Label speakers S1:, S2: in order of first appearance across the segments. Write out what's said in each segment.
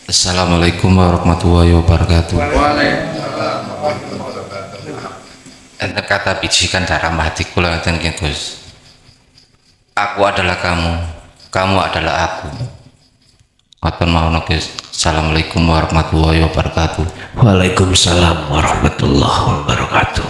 S1: Assalamualaikum warahmatullahi wabarakatuh. Enten kata bisikan dalam hati kula enten Gus. Aku adalah kamu, kamu adalah aku. Ngoten mawon Gus. Assalamualaikum warahmatullahi wabarakatuh.
S2: Waalaikumsalam warahmatullahi wabarakatuh.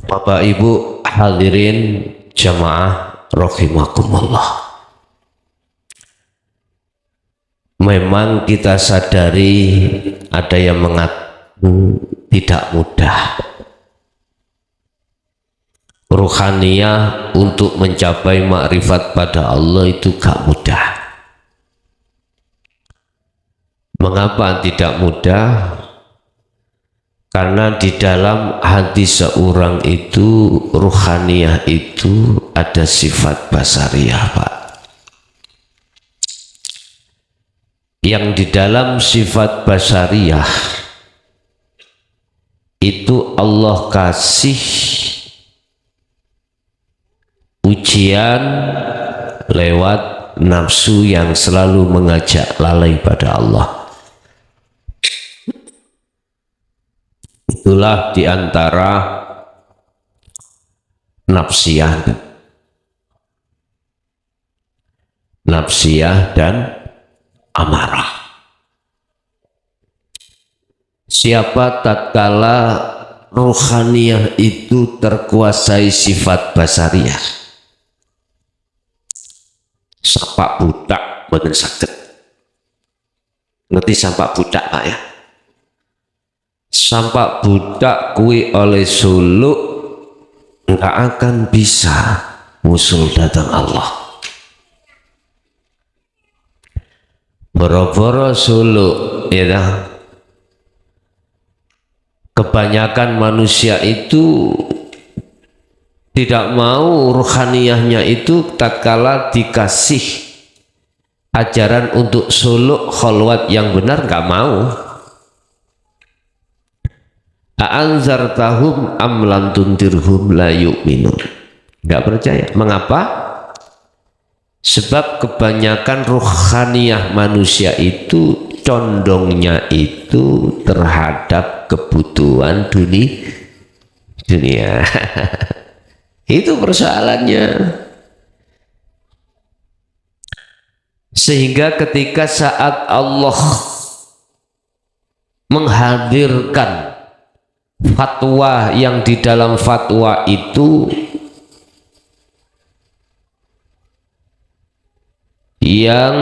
S2: Bapak Ibu hadirin jamaah rahimakumullah. Memang kita sadari ada yang mengatakan tidak mudah. Ruhaniyah untuk mencapai makrifat pada Allah itu gak mudah. Mengapa tidak mudah? Karena di dalam hati seorang itu, ruhaniyah itu ada sifat basariyah, Pak. Yang di dalam sifat basariyah itu Allah kasih ujian lewat nafsu yang selalu mengajak lalai pada Allah. Itulah diantara nafsiyah dan amarah. Siapa tatkala ruhaniyah itu terkuasai sifat basariyah, sampak budak boten saged. Ngerti sampak budak Pak ya? Sampak budak kui oleh suluk nggak akan bisa musul datang Allah. Boro-boro suluk ya. Kebanyakan manusia itu tidak mau ruhaniyahnya itu tatkala dikasih ajaran untuk suluk kholwat yang benar nggak mau. A'anzartahum am lam tundirhum la yu'minun. Nggak percaya. Mengapa? Sebab kebanyakan ruhaniyah manusia itu condongnya itu terhadap kebutuhan dunia. Itu persoalannya. Sehingga ketika saat Allah menghadirkan fatwa yang di dalam fatwa itu yang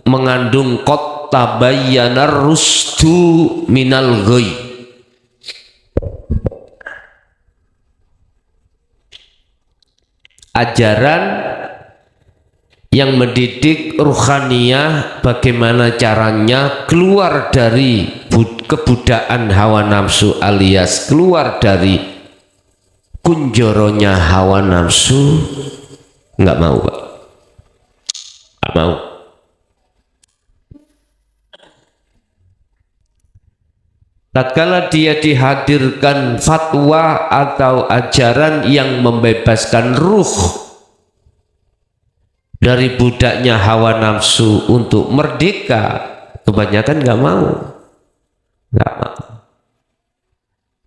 S2: mengandung qad tabayyana rusdu minal ghayy, ajaran yang mendidik ruhaniyah bagaimana caranya keluar dari kebudaan hawa nafsu alias keluar dari kunjoronya hawa nafsu, nggak mau Pak, nggak mau. Tatkala dia dihadirkan fatwa atau ajaran yang membebaskan ruh dari budaknya hawa nafsu untuk merdeka, kebanyakan nggak mau. Nggak mau.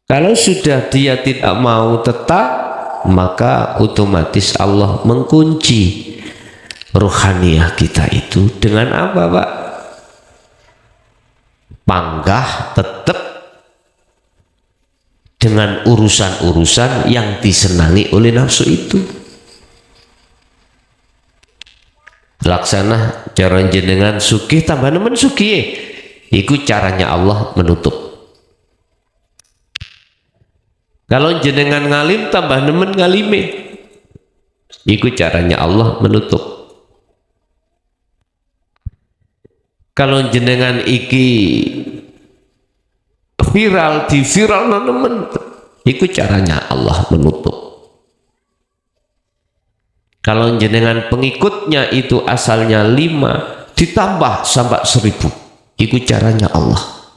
S2: Kalau sudah dia tidak mau tetap, maka otomatis Allah mengunci ruhaniyah kita itu dengan apa Pak? Panggah tetap dengan urusan-urusan yang disenangi oleh nafsu itu. Laksana cara jenengan sugih tambah nemen sugih. Iku caranya Allah menutup. Kalau jenengan ngalim tambah nemen ngalime. Iku caranya Allah menutup. Kalau jenengan iki viral di viral nemen, iku caranya Allah menutup. Kalau jenengan pengikutnya itu asalnya 5 ditambah sampai 1000. Ikut caranya Allah.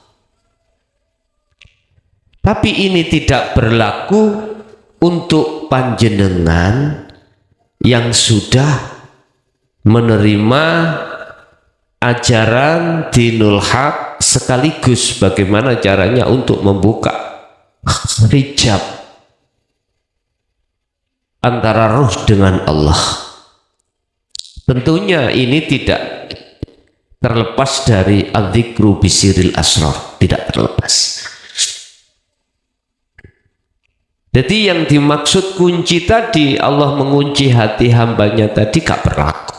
S2: Tapi ini tidak berlaku untuk panjenengan yang sudah menerima ajaran dinul haq, sekaligus bagaimana caranya untuk membuka hijab antara ruh dengan Allah. Tentunya ini tidak terlepas dari adzikru bisiril asrar, tidak terlepas. Jadi yang dimaksud kunci tadi, Allah mengunci hati hambanya tadi gak berlaku.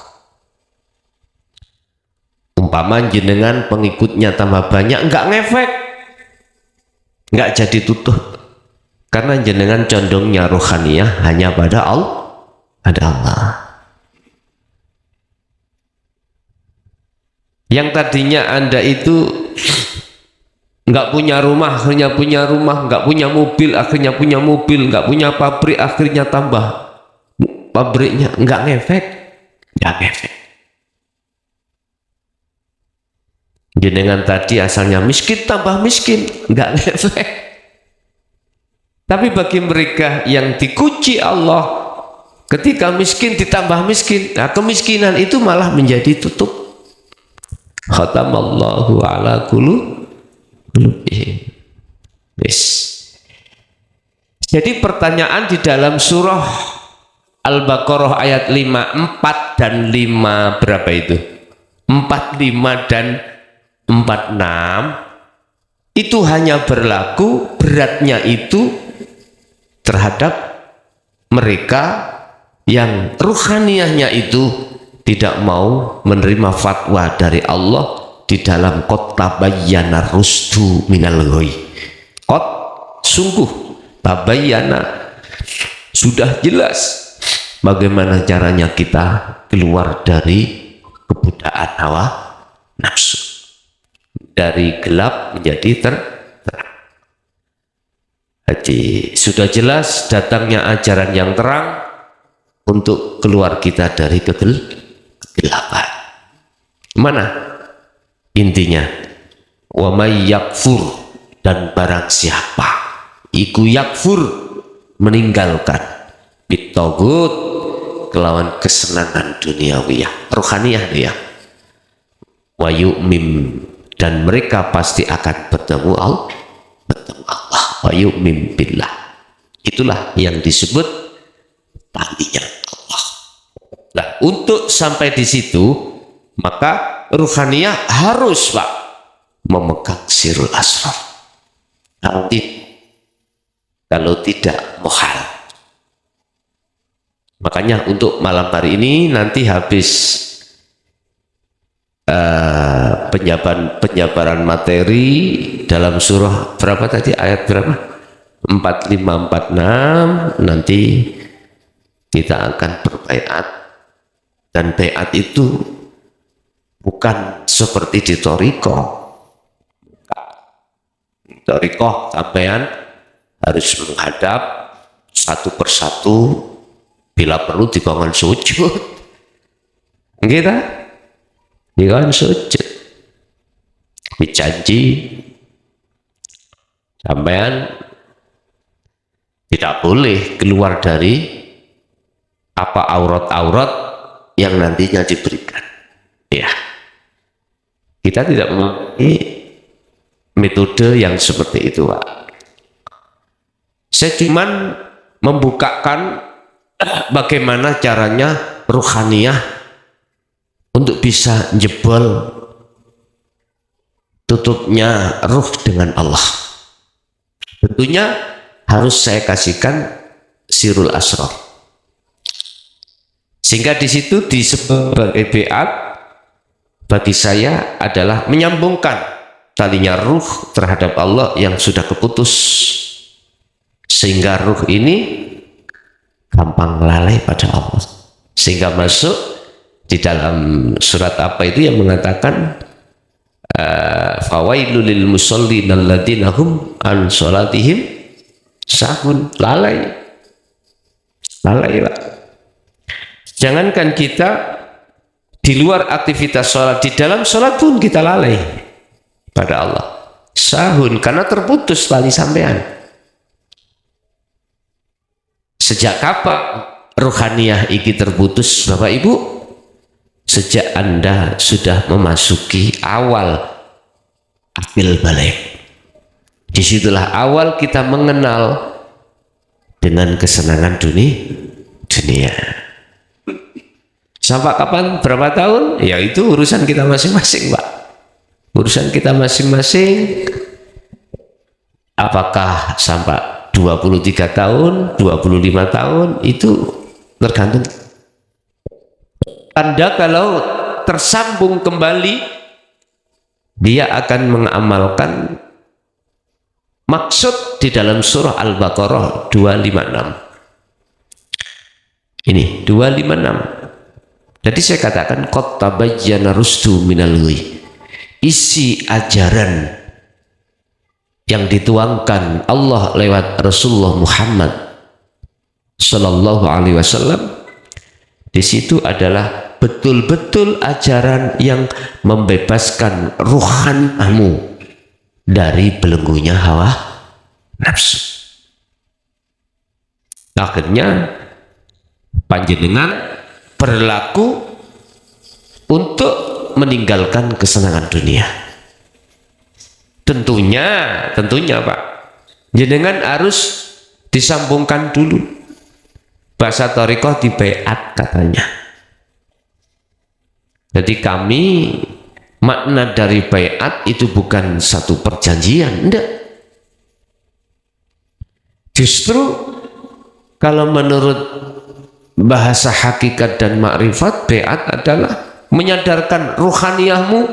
S2: Umpama jenengan pengikutnya tambah banyak, enggak ngefek, enggak jadi tutup, karena jenengan condongnya rohaniyah hanya pada Allah. Yang tadinya Anda itu enggak punya rumah, akhirnya punya rumah, enggak punya mobil, akhirnya punya mobil, enggak punya pabrik, akhirnya tambah pabriknya, enggak ngefek. Jenengan tadi asalnya miskin tambah miskin, enggak ngefek. Tapi bagi mereka yang dikunci Allah, ketika miskin ditambah miskin, nah kemiskinan itu malah menjadi tutup. Khatamallahu ala qulubihim. Yes. Jadi pertanyaan di dalam surah Al-Baqarah ayat 54 dan 5 berapa itu? 45 dan 46 itu hanya berlaku beratnya itu terhadap mereka yang ruhaniyahnya itu tidak mau menerima fatwa dari Allah di dalam qad tabayyana rusdu minal ghoi. Qad, sungguh, tabayyana, sudah jelas bagaimana caranya kita keluar dari kebudaan hawa nafsu, dari gelap menjadi terang. Jadi sudah jelas datangnya ajaran yang terang untuk keluar kita dari kegelapan. Mana intinya? Wa may yakfur, dan barang siapa iku yakfur, meninggalkan bitagut, kelawan kesenangan duniawiyah, rohaniyah dia, wa yu'mim, dan mereka pasti akan bertemu Allah, wa yu'mim billah. Itulah yang disebut talinya Allah. Nah, untuk sampai di situ maka ruhaniyah harus Pak memegang sirul asrar. Kalau tidak muhal. Makanya untuk malam hari ini nanti habis penjabaran materi dalam surah berapa tadi, ayat berapa? 45-46, nanti kita akan berbaiat, dan baiat itu bukan seperti di Thariqah. Thariqah sampean harus menghadap satu persatu, bila perlu dikongkon sujud. Kita dikongkon sujud. Dijanji sampean tidak boleh keluar dari apa aurat-aurat yang nantinya diberikan. Ya, kita tidak memiliki metode yang seperti itu, Pak. Saya cuman membukakan bagaimana caranya ruhaniyah untuk bisa jebol tutupnya ruh dengan Allah. Tentunya harus saya kasihkan sirul asrar, sehingga di situ disebut sebagai baiat bagi saya adalah menyambungkan talinya ruh terhadap Allah yang sudah keputus, sehingga ruh ini gampang lalai pada Allah, sehingga masuk di dalam surat apa itu yang mengatakan fawailul lil musallin alladzina hum an salatihim sahun. Lalai Pak. Jangankan kita di luar aktivitas sholat, di dalam sholat pun kita lalai. pada Allah. Sahun karena terputus tali sampean. Sejak kapan ruhaniyah iki terputus, Bapak Ibu? Sejak Anda sudah memasuki awal akil balik. Disitulah awal kita mengenal dengan kesenangan dunia. Sampai kapan? Berapa tahun? Ya itu urusan kita masing-masing, Pak. Urusan kita masing-masing. Apakah sampai 23 tahun, 25 tahun, itu tergantung. Anda kalau tersambung kembali, dia akan mengamalkan maksud di dalam surah Al-Baqarah 256. Ini 256. Jadi saya katakan qad tabayyana rusdu minal ghayy. Isi ajaran yang dituangkan Allah lewat Rasulullah Muhammad sallallahu alaihi wasallam, di situ adalah betul-betul ajaran yang membebaskan ruhanmu dari belenggunya hawa nafsu. Akhirnya panjenengan berlaku untuk meninggalkan kesenangan dunia. Tentunya Pak, jenengan harus disambungkan dulu. Bahasa thariqah di baiat katanya. Jadi kami, makna dari baiat itu bukan satu perjanjian, enggak. Justru kalau menurut bahasa hakikat dan makrifat, baiat adalah menyadarkan ruhaniyahmu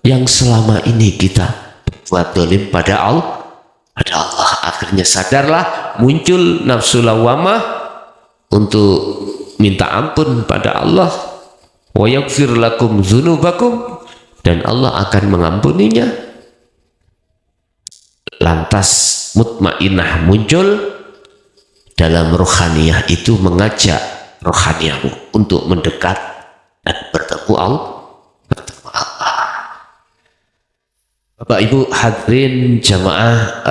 S2: yang selama ini kita buat dolim pada Allah. Akhirnya sadarlah, muncul nafsu lawamah untuk minta ampun pada Allah. Wa yaghfir lakum dzunubakum, dan Allah akan mengampuninya. Lantas mutmainah muncul dalam rohaniyah itu, mengajak rohaniyahmu untuk mendekat dan bertemu Allah. Bapak Ibu hadirin jamaah,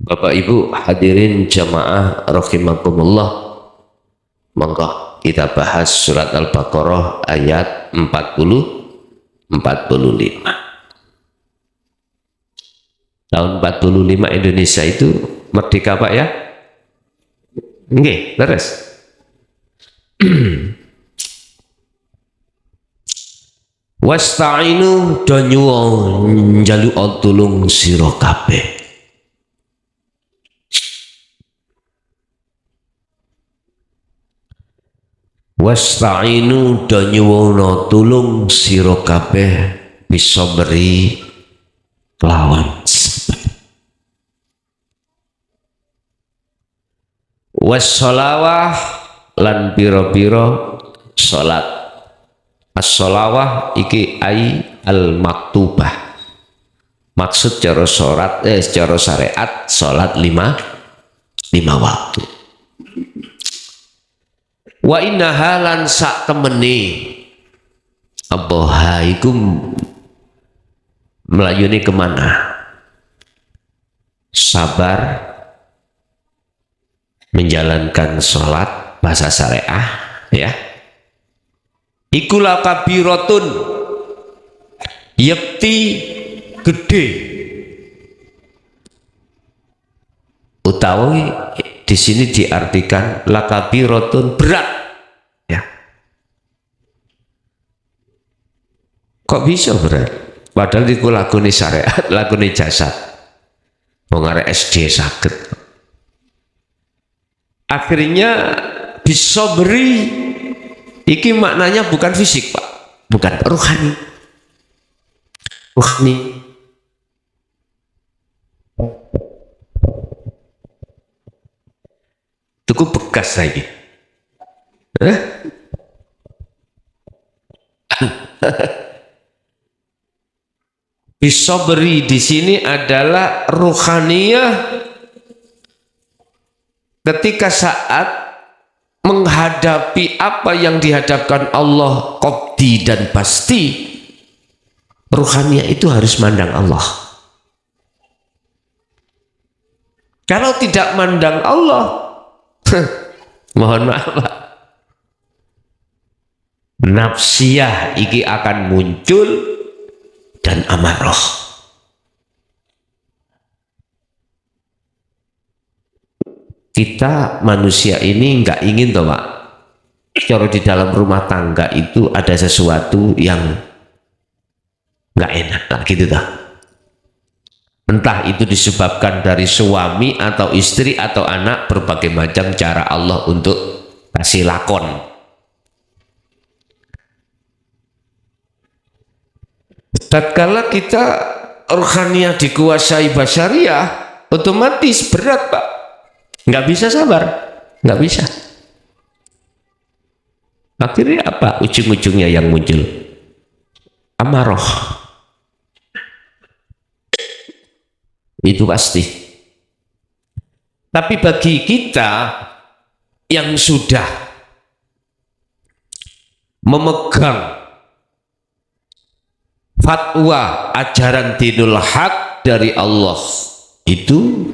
S2: Bapak Ibu hadirin jamaah rahimakumullah, monggo kita bahas surat Al-Baqarah ayat 40-45. Tahun 45 Indonesia itu merdeka, Pak ya? Nggih, leres. Wasta'inu danyuwa njaluk tulung sira kabeh. Wasta'inu danyuwa tulung sira kabeh bisa beri lawan wassalawah lan pira-pira salat. As-shalawah iki ai al-maktubah. Maksud cara cara syariat salat lima waktu. Wa innaha lan sak temeni aboha iku melayuni kemana? Sabar menjalankan sholat bahasa syariah ya. Ikulah kabiratun, yakti gede, utawi di sini diartikan lakabiratun berat ya. Kok bisa berat? Padahal itu lagune syariat, lagune jasad. Wong arek SD sakit. Akhirnya bisa beri. Iki maknanya bukan fisik, Pak, bukan rohani. Tuku bekas lagi. Bisa beri di sini adalah rohaniyah ketika saat menghadapi apa yang dihadapkan Allah qobdi dan pasti, ruhaniyah itu harus mandang Allah. Kalau tidak mandang Allah, mohon maaf Pak, nafsiyah iki akan muncul dan amarah. Kita manusia ini nggak ingin toh Pak, kalau di dalam rumah tangga itu ada sesuatu yang nggak enak lah gitu toh. Entah itu disebabkan dari suami atau istri atau anak, berbagai macam cara Allah untuk kasih lakon. Tatkala kita rohaniyah dikuasai basyariah, otomatis berat Pak. Nggak bisa sabar, nggak bisa. Akhirnya apa ujung-ujungnya yang muncul? Amarah. Itu pasti. Tapi bagi kita yang sudah memegang fatwa ajaran dinul haq dari Allah, itu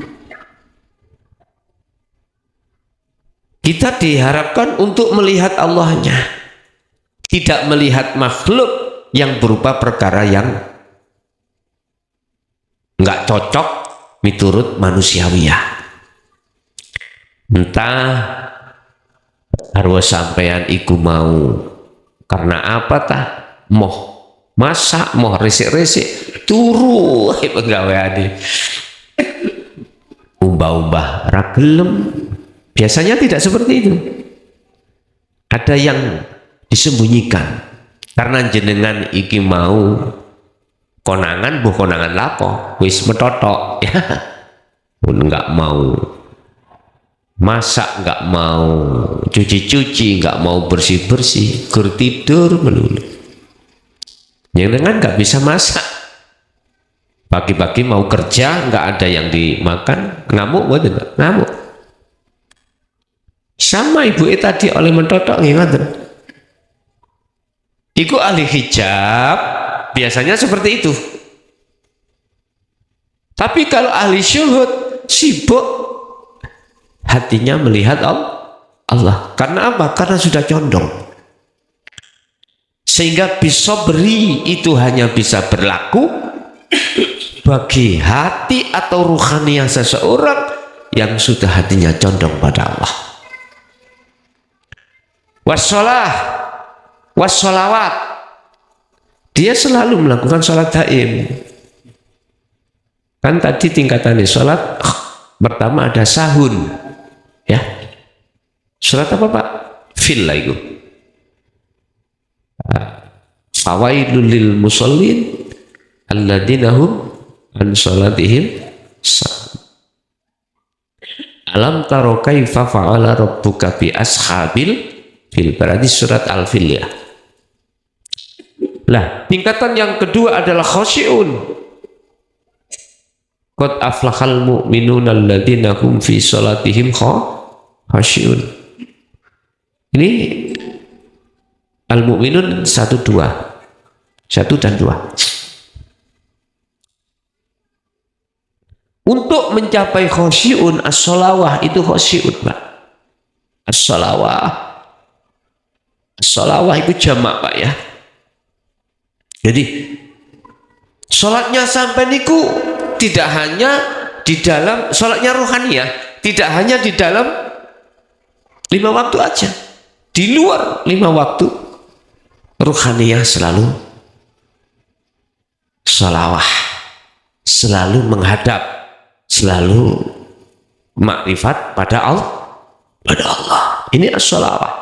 S2: kita diharapkan untuk melihat Allahnya, tidak melihat makhluk yang berupa perkara yang nggak cocok miturut manusiawiyah. Entah harus sampean iku mau karena apa tah, moh masak, moh resik-resik turu penggaweane, umbah-umbah ragelem. Biasanya tidak seperti itu. Ada yang disembunyikan karena jenengan iki mau konangan, buh konangan lapo wis metotok ya, nggak mau masak, nggak mau cuci-cuci, nggak mau bersih-bersih, gur tidur melulu. Jenengan nggak bisa masak, pagi-pagi mau kerja nggak ada yang dimakan, ngamuk betul ngamuk. Sama ibu tadi oleh mentotok gimana? Iku ahli hijab biasanya seperti itu. Tapi kalau ahli syuhud sibuk hatinya melihat Allah. Karena apa? Karena sudah condong. Sehingga bisobri itu hanya bisa berlaku bagi hati atau ruhaniyah seseorang yang sudah hatinya condong pada Allah. Wassolawat, dia selalu melakukan sholat daim. Kan tadi tingkatannya sholat pertama ada sahun ya, sholat apa Pak? Fil lah itu. Fawailul lil musallin alladzina hum an sholatihim sahun. Alam taro kaifa fa'ala rabbuka bi ashabil fil, berarti surat Al-Fil ya. Lah, tingkatan yang kedua adalah khosyi'un. Qad aflahal mu'minuna alladzina hum fi sholatihim khosyi'un. Ini Al-Mu'minun 1, 2. 1 dan 2. Untuk mencapai khosyi'un, as-sholawah itu khosyi'un Pak. As-sholawah itu jamak Pak ya. Jadi sholatnya sampai niku tidak hanya di dalam sholatnya rohaniyah, tidak hanya di dalam 5 waktu aja, di luar 5 waktu rohaniyah selalu sholawah, selalu menghadap, selalu makrifat pada Allah. Ini as-sholawah.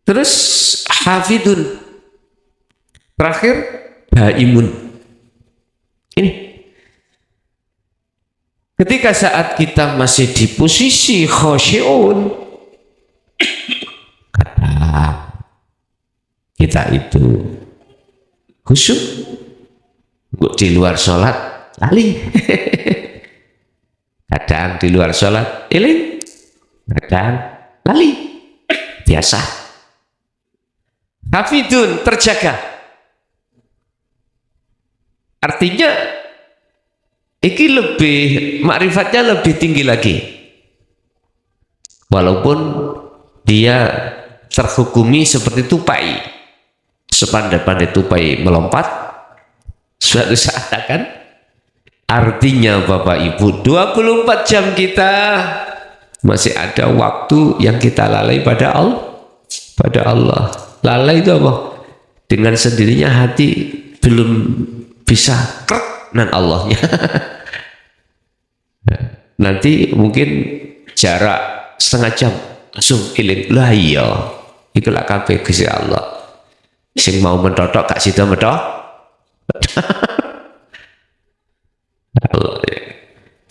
S2: Terus hafidun, terakhir daimun. Ini ketika saat kita masih di posisi khosyi'un, kata kita itu khusyuk, di luar sholat lali Kadang di luar sholat eling, kadang lali, biasa. Hafidun, terjaga. Artinya iki lebih, makrifatnya lebih tinggi lagi. Walaupun dia terhukumi seperti tupai, sepandai-pandai tupai melompat suatu saat akan. Artinya Bapak Ibu, 24 jam kita masih ada waktu yang kita lalai pada Allah. Lalai itu apa? Dengan sendirinya hati belum bisa krek nan Allahnya. Nanti mungkin jarak setengah jam langsung iling lah, iya itulah kabeh Gusti Allah sing mau mentotok gak sida medok.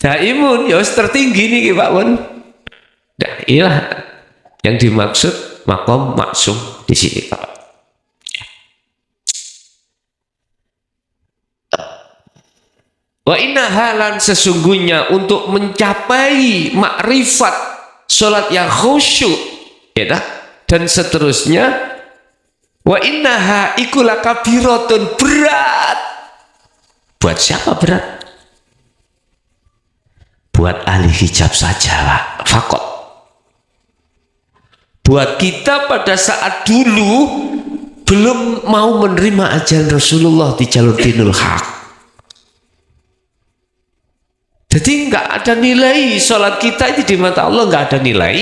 S2: Daimun ya tertinggi nih Pak Won. Nah, inilah yang dimaksud makom maksum di sini Pak. Wa inna halan, sesungguhnya untuk mencapai makrifat sholat yang khusyuk, ya, dan seterusnya, wa innaha ikulah kabiratun, berat. Buat siapa berat? Buat ahli hijab saja lah, fakot. Buat kita pada saat dulu belum mau menerima ajaran Rasulullah di jalur dinul haq. Jadi nggak ada nilai sholat kita itu di mata Allah, nggak ada nilai.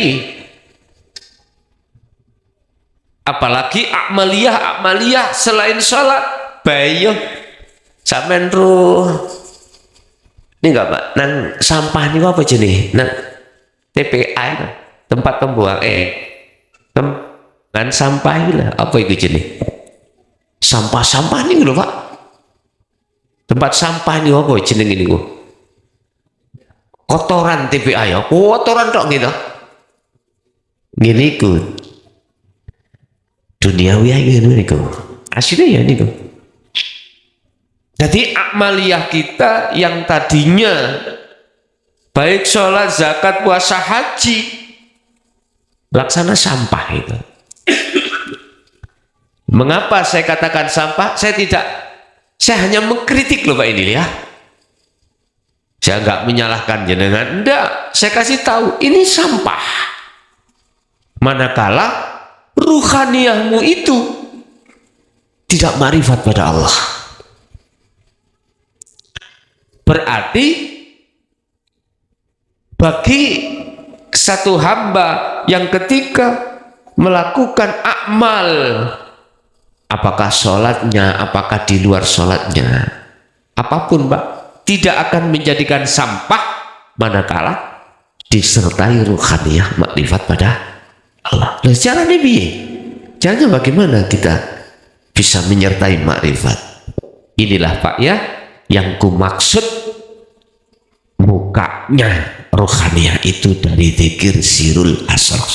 S2: Apalagi amaliyah selain sholat, bayo sampean ruh. Ini enggak Pak, nang sampah ini apa jenis? Nang TPA itu, tempat pembuang kan sampah ini lah, apa itu jenis? Sampah ini loh Pak. Tempat sampah ini apa jenis ini kok? Kotoran TPA ya, kotoran tok gitu. Gini ikut. Duniawi aja ini kok. Aslinya ya ini kok. Jadi amaliyah kita yang tadinya baik sholat, zakat, puasa, haji, laksana sampah itu. Mengapa saya katakan sampah? Saya hanya mengkritik loh Pak ini ya. Saya nggak menyalahkan jenengan, enggak. Saya kasih tahu ini sampah. Manakala ruhaniyahmu itu tidak ma'rifat pada Allah. Berarti bagi satu hamba yang ketika melakukan amal, apakah sholatnya, apakah di luar sholatnya, apapun Pak, tidak akan menjadikan sampah manakala disertai ruhaniyah makrifat pada Allah. Nah, caranya piye? Caranya bagaimana kita bisa menyertai makrifat? Inilah Pak ya, yang ku maksud mukanya rohaniah itu dari zikir sirul asrar.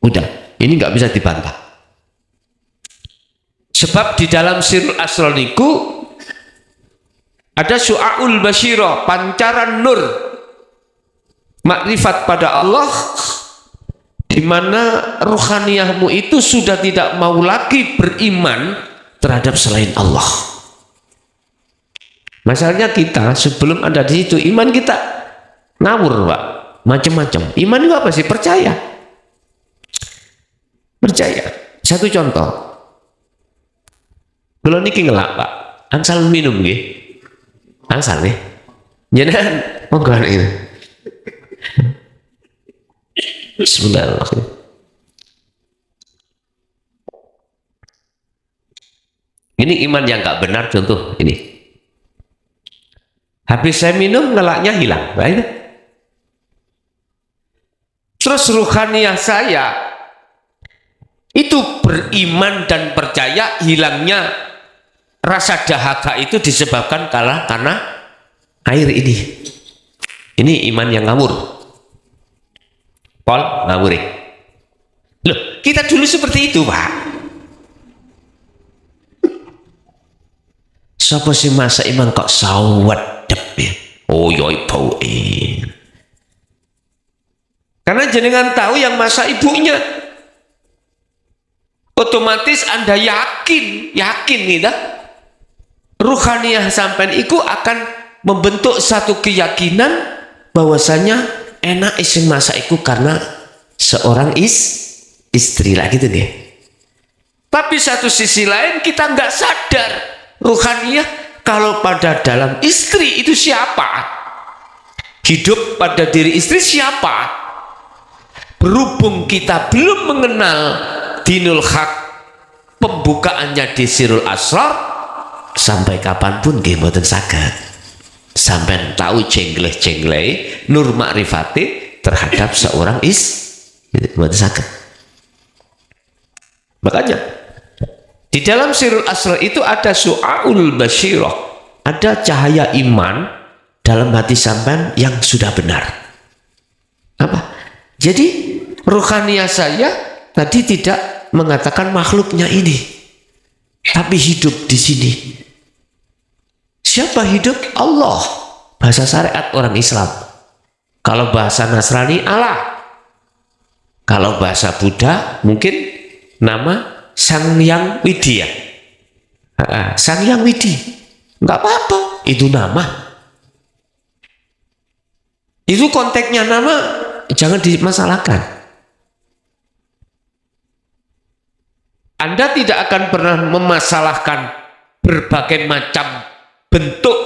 S2: Udah, ini nggak bisa dibantah. Sebab di dalam sirul asrar niku ada syu'aul basyirah, pancaran nur makrifat pada Allah, di mana rohaniahmu itu sudah tidak mau lagi beriman terhadap selain Allah. Masalahnya kita sebelum ada di situ iman kita ngawur Pak, macam-macam. Iman itu apa sih? Percaya. Satu contoh, kalau niki ngelak Pak, angsal minum nggih, angsal nih, jangan monggo ini. Bismillahirrahmanirrahim. Ini iman yang nggak benar, contoh ini. Habis saya minum, ngelaknya hilang. Baik. Terus ruhaniyah saya itu beriman dan percaya, hilangnya rasa dahaga itu disebabkan karena air ini. Ini iman yang ngawur. Pol ngawur. Loh, kita dulu seperti itu Pak. Siapa sih masa iman kok sawat? Oh yoi bauin. Karena jenengan tahu yang masa ibunya. Otomatis Anda yakin gitu. Ruhaniyah sampean iku akan membentuk satu keyakinan bahwasanya enak iseng masa iku karena seorang istri lah gitu deh. Tapi satu sisi lain kita nggak sadar ruhaniyah kalau pada dalam istri itu siapa? Hidup pada diri istri siapa? Berhubung kita belum mengenal dinul haq, pembukaannya di Sirul Asrar, sampai kapanpun nggih mboten saged sampean tahu cengleh-cengleh nur makrifati terhadap seorang mboten saged. Makanya di dalam Sirul Asrar itu ada su'aul basyirah, ada cahaya iman dalam hati sampean yang sudah benar. Apa? Jadi ruhaniyah saya tadi tidak mengatakan makhluknya ini, tapi hidup di sini. Siapa hidup? Allah. Bahasa syariat orang Islam. Kalau bahasa Nasrani Allah. Kalau bahasa Buddha mungkin nama Sang Hyang Widi ya. Sang Hyang Widi. Enggak apa-apa, itu nama. Itu konteksnya nama, jangan dimasalahkan. Anda tidak akan pernah memasalahkan berbagai macam bentuk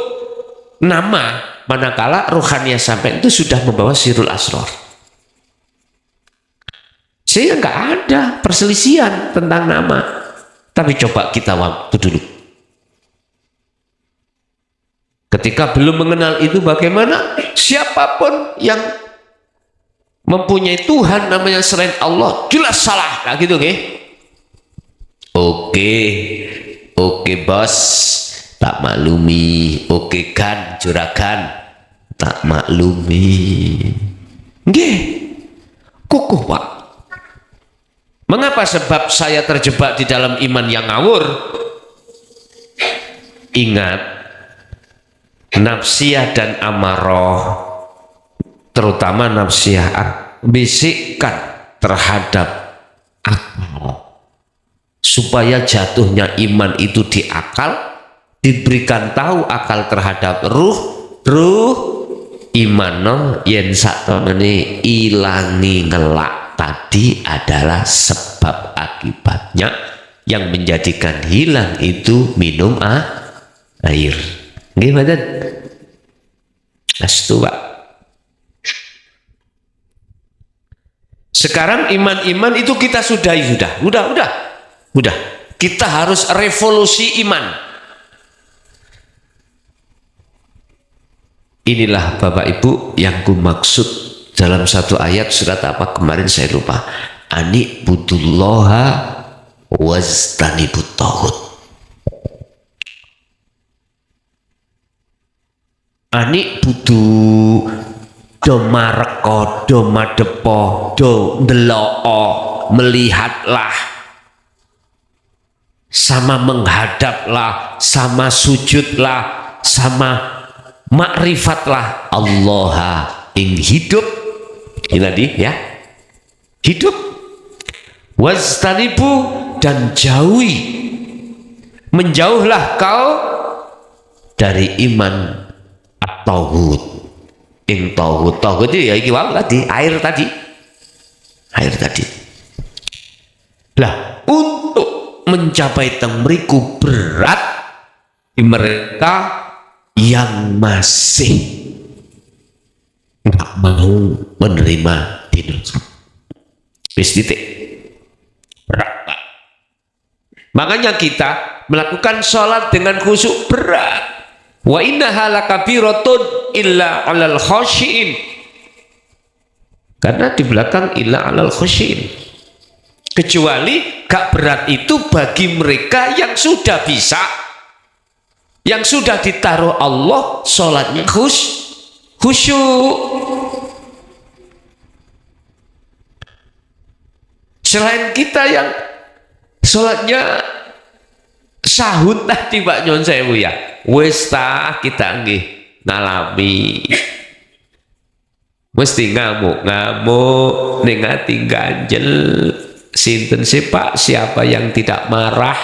S2: nama manakala ruhaniyah sampai itu sudah membawa Sirul Asrar. Sehingga nggak ada perselisihan tentang nama. Tapi coba kita waktu dulu. Ketika belum mengenal itu bagaimana? Siapapun yang mempunyai Tuhan namanya selain Allah jelas salah, nah gitu nih. Oke bos, tak maklumi. Oke kan juragan, tak maklumi. Nggih, kukuh pak. Mengapa? Sebab saya terjebak di dalam iman yang ngawur. Ingat, nafsiyah dan amarah, terutama nafsiyah, bisikkan terhadap akal supaya jatuhnya iman itu di akal, diberikan tahu akal terhadap ruh imano yen saktemene ilangi ngelak tadi adalah sebab akibatnya yang menjadikan hilang itu minum air. Nggih mboten? Astu Pak. Sekarang iman-iman itu kita sudahi udah. Kita harus revolusi iman. Inilah Bapak Ibu yang ku maksud dalam satu ayat surat apa kemarin saya lupa. Ani budullaha waztanibut taghut. Ani budu do mareko, do madepo, do ndeloko, melihatlah, sama menghadaplah, sama sujudlah, sama makrifatlah Allah ing hidup. Ini tadi ya, hidup. Wastanibu, dan jauhi, menjauhlah kau dari iman at-taghut. Ing taghut itu ya iki wae tadi, air tadi. Lah, untuk mencapai temriku berat di mereka yang masih nggak mau menerima dinul haq. Wis titik. Berat, Pak. Makanya kita melakukan sholat dengan khusyuk berat. Wa innaha lakabiratun illa 'alal khashiin. Karena di belakang illa 'alal khashiin. Kecuali gak berat itu bagi mereka yang sudah bisa, yang sudah ditaruh Allah sholatnya khusyuk. Selain kita yang sholatnya sahut tadi Pak Nyon Sewu ya, wis ta kita nggih ngalami mesti ngamuk-ngamuk ning ati ganjel. Sinten sih Pak, siapa yang tidak marah?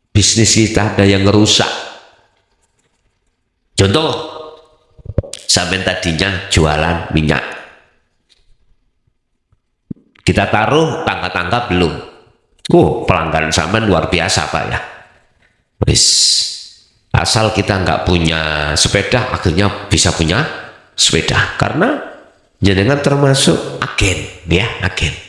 S2: Bisnis kita ada yang ngerusak. Contoh, sampai tadinya jualan minyak, kita taruh tangga-tangga belum. Pelanggan sampean luar biasa Pak ya. Wis, asal kita nggak punya sepeda, akhirnya bisa punya sepeda karena jenengan termasuk agen, ya agen.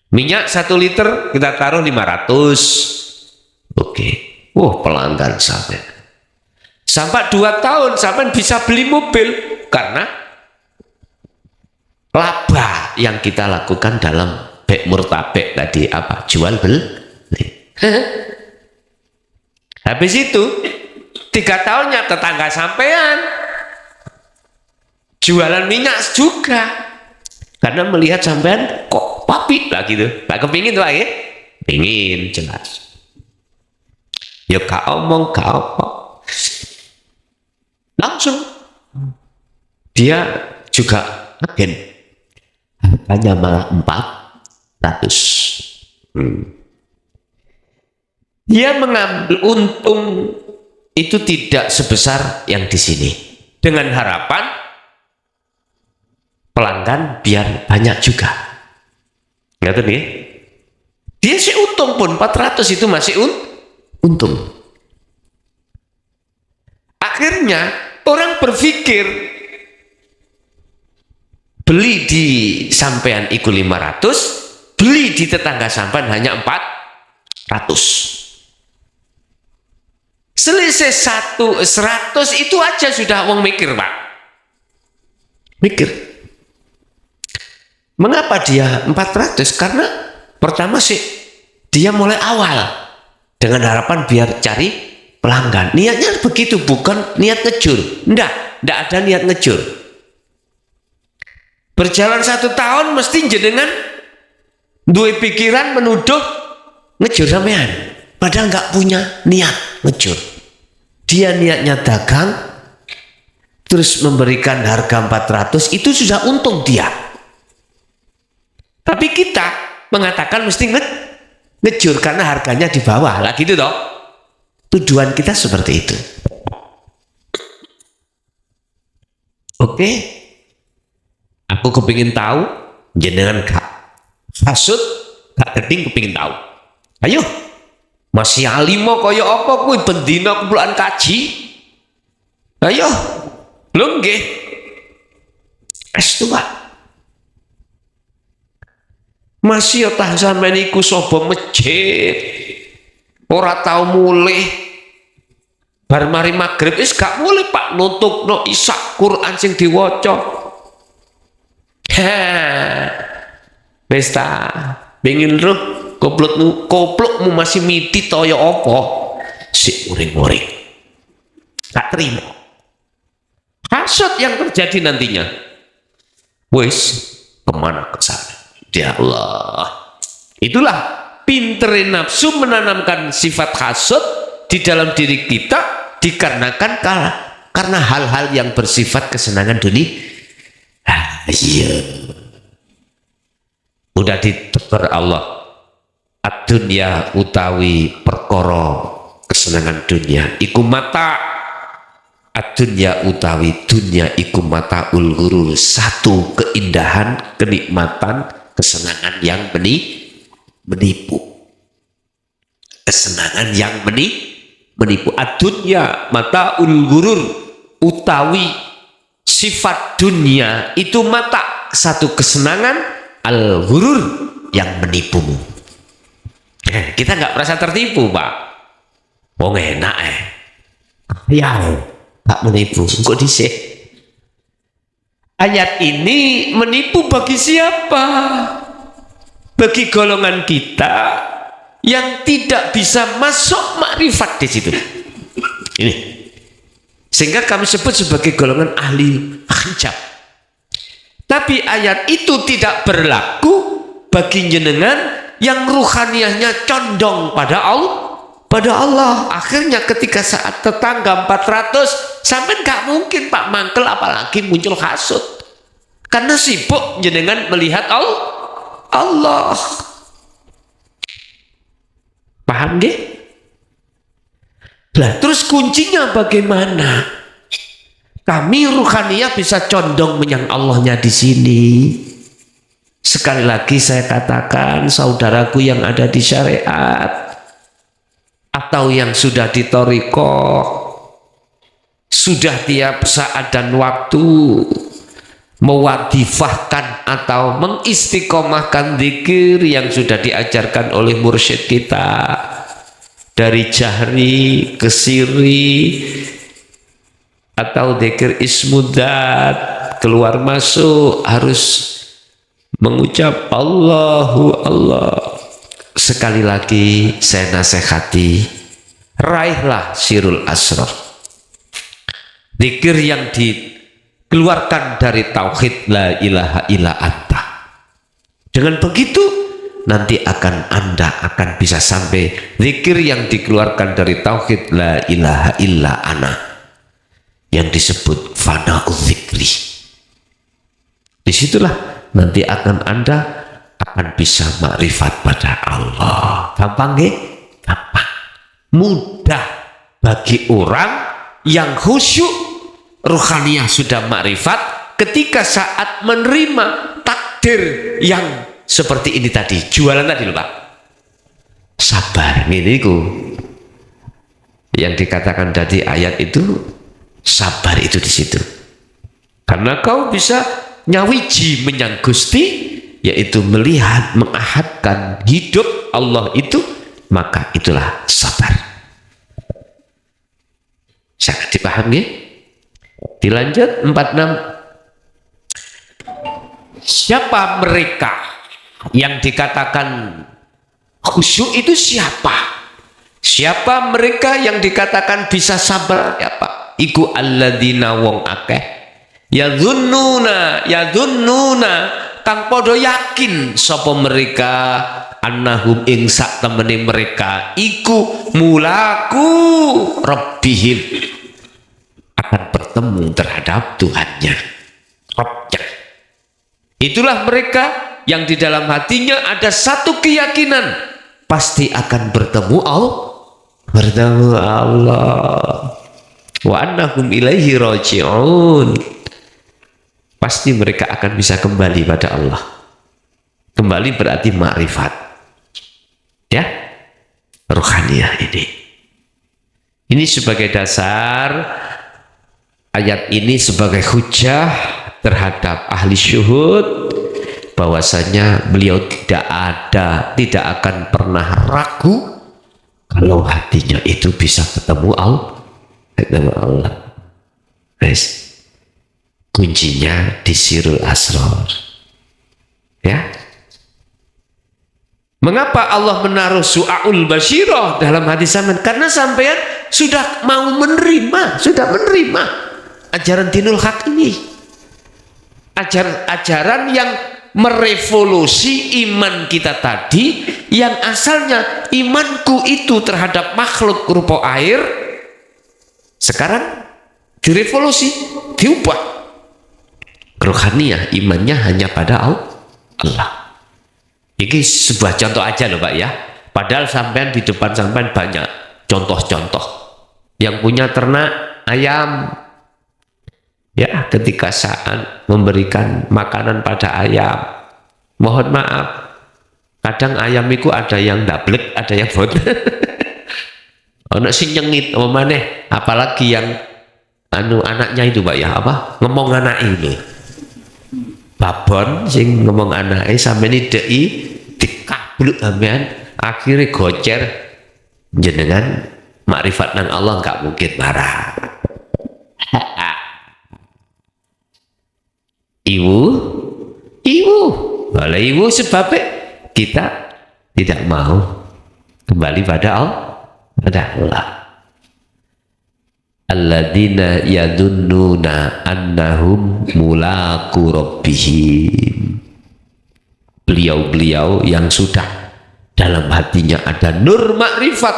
S2: Minyak 1 liter kita taruh 500. Oke. Pelanggan sampai 2 tahun sampai bisa beli mobil karena laba yang kita lakukan dalam bek murtabek tadi apa? Jual beli. Habis itu 3 tahunnya tetangga sampean jualan minyak juga. Karena melihat sampean kok papi lah gitu. Tak kepingin tuh ya? Pingin jelas. Ya gak omong gak apa. Langsung dia juga agen. Harganya malah 400. Dia mengambil untung itu tidak sebesar yang di sini. Dengan harapan pelanggan biar banyak juga. Ngerti nih? Dia sih untung pun 400 itu masih untung. Akhirnya orang berpikir beli di sampean iku 500, beli di tetangga sampean hanya 400. Selisih 100 itu aja sudah wong mikir Pak. Mikir. Mengapa dia 400? Karena pertama sih dia mulai awal dengan harapan biar cari pelanggan. Niatnya begitu, bukan niat ngejur. Enggak ada niat ngejur. Berjalan 1 tahun mesti jenengan dua pikiran menuduh ngejur sampean. Padahal nggak punya niat ngejur. Dia niatnya dagang, terus memberikan harga 400, itu sudah untung dia. Tapi kita mengatakan mesti ngejur karena harganya di bawah lah gitu toh. Tujuan kita seperti itu. Oke. Aku kepingin tahu, jenengan gak hasud, gak keting kepingin tahu. Ayo, masih alimo kaya apa kuwi bendina kumpulan kaji. Ayo, belum nggih. Estu Pak. Masih tah sampeyan iku sapa masjid ora tau mulih bar mari magrib wis gak mulih Pak nutukno isak Quran sing diwaca. Wis ta pengin roh koplokmu masih miti toyo apa sik uring-uring gak terima. Hasud yang terjadi nantinya wis kemana ke sana. Ya Allah, itulah pinterin nafsu menanamkan sifat hasud di dalam diri kita dikarenakan karena hal-hal yang bersifat kesenangan dunia. Iya, udah ditebar Allah. Ad-dunya utawi perkara kesenangan dunia iku mata. Ad-dunya utawi dunia iku mata ghurur, satu keindahan, kenikmatan, kesenangan yang menipu. Kesenangan yang menipu. Ad-dunya mata ghurur utawi sifat dunia itu mata, satu kesenangan, al-ghurur yang menipumu. Kita nggak merasa tertipu Pak. Wong enak ya tak menipu kok dhisik. Ayat ini menipu bagi siapa? Bagi golongan kita yang tidak bisa masuk makrifat di situ. Ini sehingga kami sebut sebagai golongan ahli hijab. Tapi ayat itu tidak berlaku bagi jenengan yang ruhaniyahnya condong pada pada Allah. Akhirnya ketika saat tetangga 400 sampai nggak mungkin Pak mangkel apalagi muncul hasud, karena sibuk jenengan melihat Allah. Paham nggih? Lah terus kuncinya bagaimana kami ruhaniyah bisa condong menyang Allahnya di sini? Sekali lagi saya katakan, saudaraku yang ada di syariat atau yang sudah di thariqah, sudah tiap saat dan waktu mewadifahkan atau mengistiqomahkan zikir yang sudah diajarkan oleh mursyid kita, dari jahri ke sirri atau zikir ismudzat, keluar masuk harus mengucap Allahu Allah. Sekali lagi saya nasihati, raihlah sirul asrar, zikir yang dikeluarkan dari tauhid la ilaha illa anta. Dengan begitu nanti Anda akan bisa sampai zikir yang dikeluarkan dari tauhid la ilaha illa ana, yang disebut fana'udz zikri. Disitulah nanti Anda akan bisa makrifat pada Allah. Gampang nggih? Gampang. Mudah bagi orang yang khusyuk ruhaniyah sudah makrifat ketika saat menerima takdir yang seperti ini tadi, jualan tadi loh Pak. Sabar niku. Yang dikatakan tadi ayat itu, sabar itu di situ. Karena kau bisa nyawiji menyang Gusti, yaitu melihat, mengahadkan hidup Allah itu, maka itulah sabar. Sangat dipahami? Dilanjut 46. Siapa mereka yang dikatakan khusyuk itu siapa? Siapa mereka yang dikatakan bisa sabar? Siapa? Iku alladzina wong akeh yadzunnuna kang podo yakin sapa mereka annahum ing sak temene mereka iku mulaku rabbihim, akan bertemu terhadap Tuhannya, Rabbnya. Itulah mereka yang di dalam hatinya ada satu keyakinan pasti akan bertemu Allah, wa annahum ilaihi raji'un. Pasti mereka akan bisa kembali pada Allah. Kembali berarti makrifat, ya, ruhaniyah ini. Ini sebagai dasar, ayat ini sebagai hujah terhadap ahli syuhud, bahwasanya beliau tidak akan pernah ragu kalau hatinya itu bisa ketemu Allah. Guys, kuncinya di sirul asrar, ya. Mengapa Allah menaruh su'aul basyirah dalam hati sampean? Karena sampean sudah mau menerima, ajaran dinul haq ini, ajaran yang merevolusi iman kita tadi, yang asalnya imanku itu terhadap makhluk rupa air, sekarang direvolusi, diubah. Ruhaniyah imannya hanya pada Allah. Ini sebuah contoh aja loh Pak ya. Padahal sampean di depan sampean banyak contoh-contoh. Yang punya ternak ayam, ya, ketika saat memberikan makanan pada ayam, mohon maaf, kadang ayam itu ada yang dablek, ada yang bot. Ono sing nyengit maneh, apalagi yang anaknya itu Pak ya, apa? Ngomong anak ini. Babon sing ngomong anake sampeyan dei dikabluk sampean, akhirnya gocer, jenengan makrifat nang Allah nggak mungkin marah. Ibu oleh ibu sebabnya kita tidak mau kembali pada Allah. Alladzina yadunnuna annahum mulaku rabbihim, beliau-beliau yang sudah dalam hatinya ada nur makrifat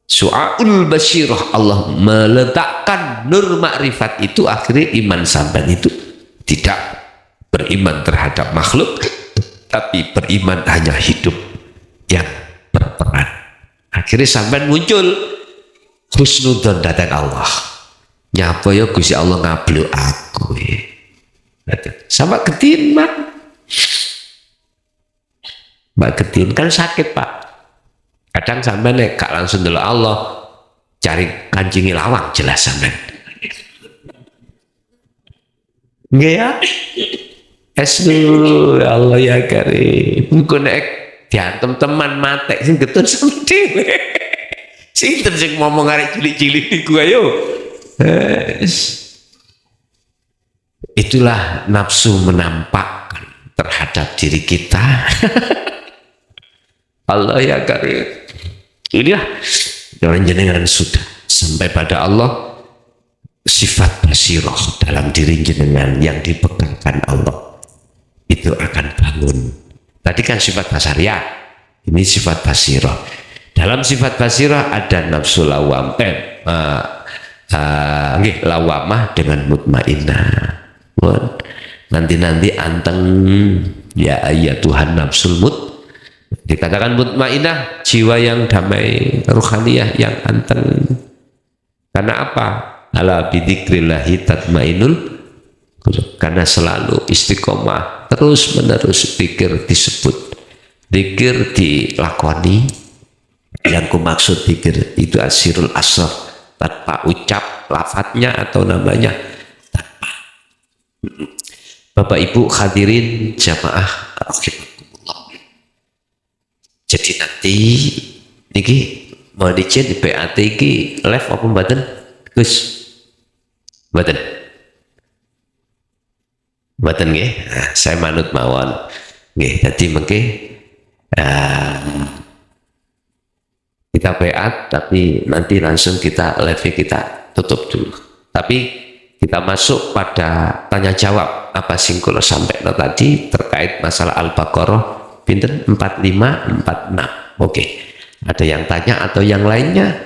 S2: Su'aul basyirah, Allah meletakkan nur makrifat itu, akhirnya iman sampean itu tidak beriman terhadap makhluk, tapi beriman hanya hidup yang berperan. Akhirnya sampean muncul husnudzon datang Allah. Nyapa ya Gusti Allah ngablu aku. Sama Ketin Mbak Ketin kan sakit Pak. Kadang sampean nek gak langsung delok Allah, cari Kanjeng Lawang jelas sampean. Nggih ya? Esnu Allah ya karim. Engko nek diantem teman mate sing getun sampe dhewe. Sinten sing ngomong arek cilik-cilik niku ayo. Itulah nafsu menampakkan terhadap diri kita. Allah ya karim. Inilah orang jenengan sudah sampai pada Allah, sifat basirah dalam diri jenengan yang dipegangkan Allah itu akan bangun. Tadi kan sifat basariah, ini sifat basirah. Dalam sifat basirah ada nafsu lawam, lawamah dengan mutmainnah. Nanti anteng ya Tuhan nafsul dikatakan mutmainnah, jiwa yang damai, ruhaniyah yang anteng. Karena apa? Ala bidzikrillahi tatmainnul qulub. Karena selalu istiqomah, terus menerus zikir disebut, zikir dilakoni. Yang kumaksud zikir itu asirul asrar, tanpa ucap lafadznya atau namanya, tanpa. Bapak Ibu hadirin jamaah rahimakumullah. Jadi nanti niki mau dicet di PAT iki live apa mboten? Gus. Mboten. Mboten nggih. Nah, saya manut mawon. Nggih, dadi mengke kita PA tapi nanti langsung kita live kita tutup dulu. Tapi kita masuk pada tanya jawab apa sing kula sampaikan tadi terkait masalah Al-Baqarah pinten 4546. Oke. Ada yang tanya atau yang lainnya?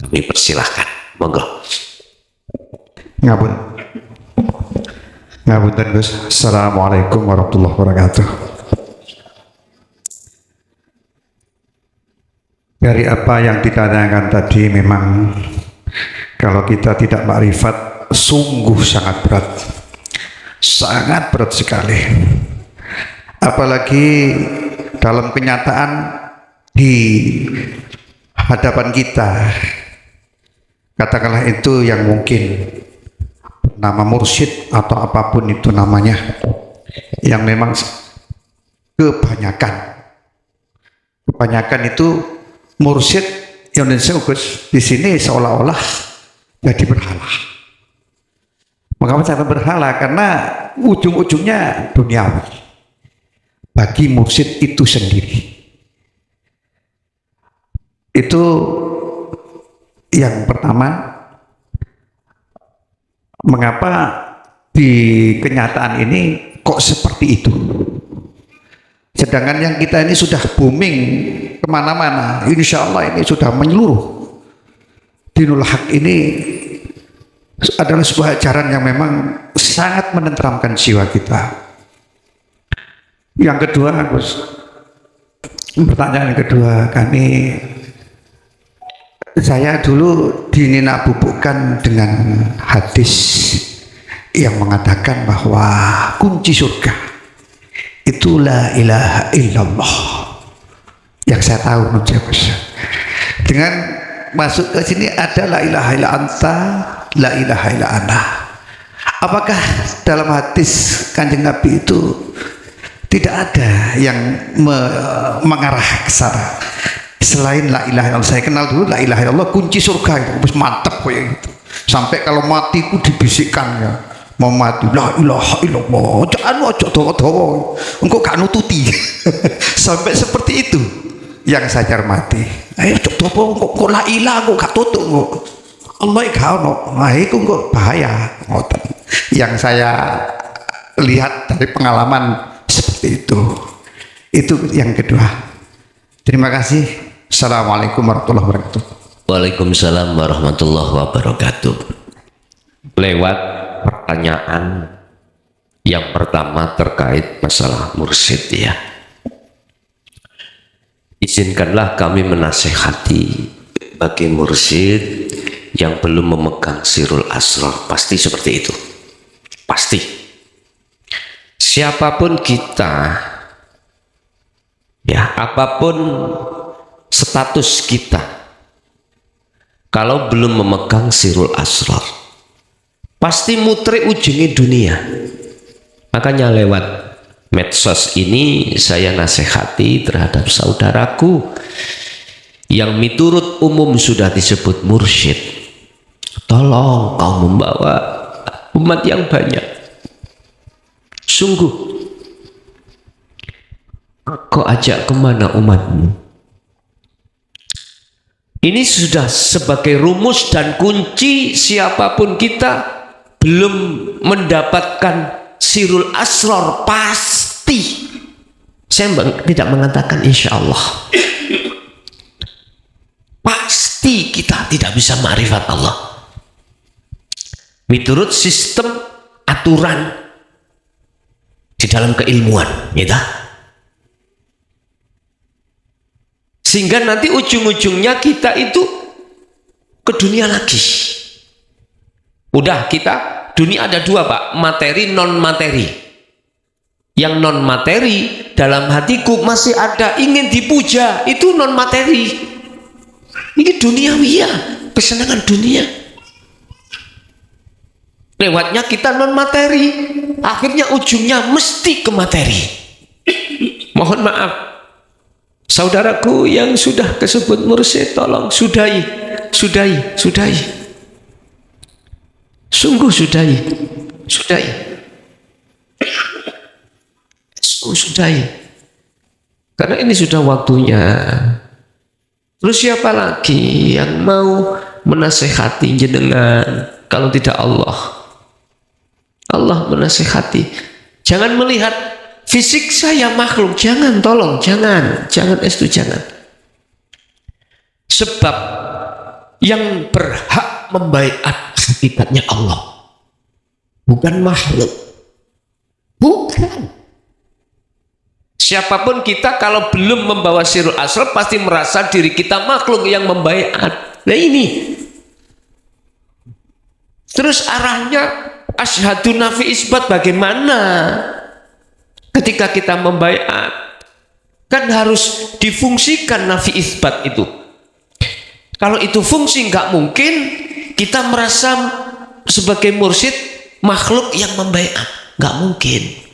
S2: Kami persilahkan. Monggo.
S3: Ngapunten Gus. Assalamualaikum warahmatullahi wabarakatuh. Dari apa yang ditanyakan tadi, memang kalau kita tidak makrifat sungguh sangat berat sekali. Apalagi dalam kenyataan di hadapan kita, katakanlah itu yang mungkin nama mursyid atau apapun itu namanya, yang memang kebanyakan itu mursyid Indonesia Gus di sini seolah-olah jadi berhala. Mengapa cara berhala? Karena ujung-ujungnya duniawi bagi mursyid itu sendiri. Itu yang pertama. Mengapa di kenyataan ini kok seperti itu? Sedangkan yang kita ini sudah booming kemana-mana, insya Allah ini sudah menyeluruh. Dinul Haq ini adalah sebuah ajaran yang memang sangat menenteramkan jiwa kita. Yang kedua, Gus, pertanyaan kedua, saya dulu dinina bubukkan dengan hadis yang mengatakan bahwa kunci surga itu la ilaha illallah. Yang saya tahu Gus, dengan masuk ke sini ada la ilaha illa anta, la ilaha illa ana. Apakah dalam hadis Kanjeng Nabi itu tidak ada yang mengarah ke sana selain la ilaha illallah? Saya kenal dulu la ilaha illallah kunci surga itu, terus mantep kayak gitu. Sampai kalau matiku dibisikkan ya, mau mati la ilaha illallah, jangan ojo dawa-dawa, engkau gak nututi. Sampai seperti itu yang saya cermati. Ayo ojo dawa, engkau la ilaha, engkau gak tutup, engkau Allah gak ono, nah itu engkau bahaya. Yang saya lihat dari pengalaman seperti itu. Itu yang kedua. Terima kasih. Assalamualaikum warahmatullahi wabarakatuh.
S2: Waalaikumsalam warahmatullahi wabarakatuh. Lewat pertanyaan yang pertama terkait masalah mursyid ya. Izinkanlah kami menasehati bagi mursyid yang belum memegang sirul asrar. Pasti seperti itu. Pasti. Siapapun kita, ya, apapun status kita, kalau belum memegang sirul asrar, pasti muter ujungnya dunia. Makanya lewat medsos ini saya nasihati terhadap saudaraku yang miturut umum sudah disebut mursyid. Tolong kau membawa umat yang banyak. Sungguh, kau ajak kemana umatmu? Ini sudah sebagai rumus dan kunci. Siapapun kita belum mendapatkan sirul asrar, pasti, saya tidak mengatakan insya Allah, pasti kita tidak bisa ma'rifat Allah menurut sistem aturan di dalam keilmuan, ya dah? Sehingga nanti ujung-ujungnya kita itu ke dunia lagi. Udah, kita dunia ada dua Pak, materi non materi. Yang non materi dalam hatiku masih ada ingin dipuja, itu non materi. Ini duniawiyah, kesenangan dunia. Lewatnya kita non materi, akhirnya ujungnya mesti ke materi. Mohon maaf, saudaraku yang sudah kesebut mursyid, tolong sudahi. Sungguh sudahi. Sudahi. Karena ini sudah waktunya. Terus siapa lagi yang mau menasehati jenengan kalau tidak Allah? Allah menasehati. Jangan melihat fisik saya makhluk, jangan, tolong, jangan jangan. Sebab yang berhak membaiat hakikatnya Allah, bukan makhluk. Bukan. Siapapun kita kalau belum membawa sirul asrar pasti merasa diri kita makhluk yang membaiat. Nah ini. Terus arahnya asyhadu nafi isbat bagaimana? Ketika kita membaiat, kan harus difungsikan nafi isbat itu. Kalau itu fungsi nggak mungkin kita merasa sebagai mursyid makhluk yang membaiat, nggak mungkin.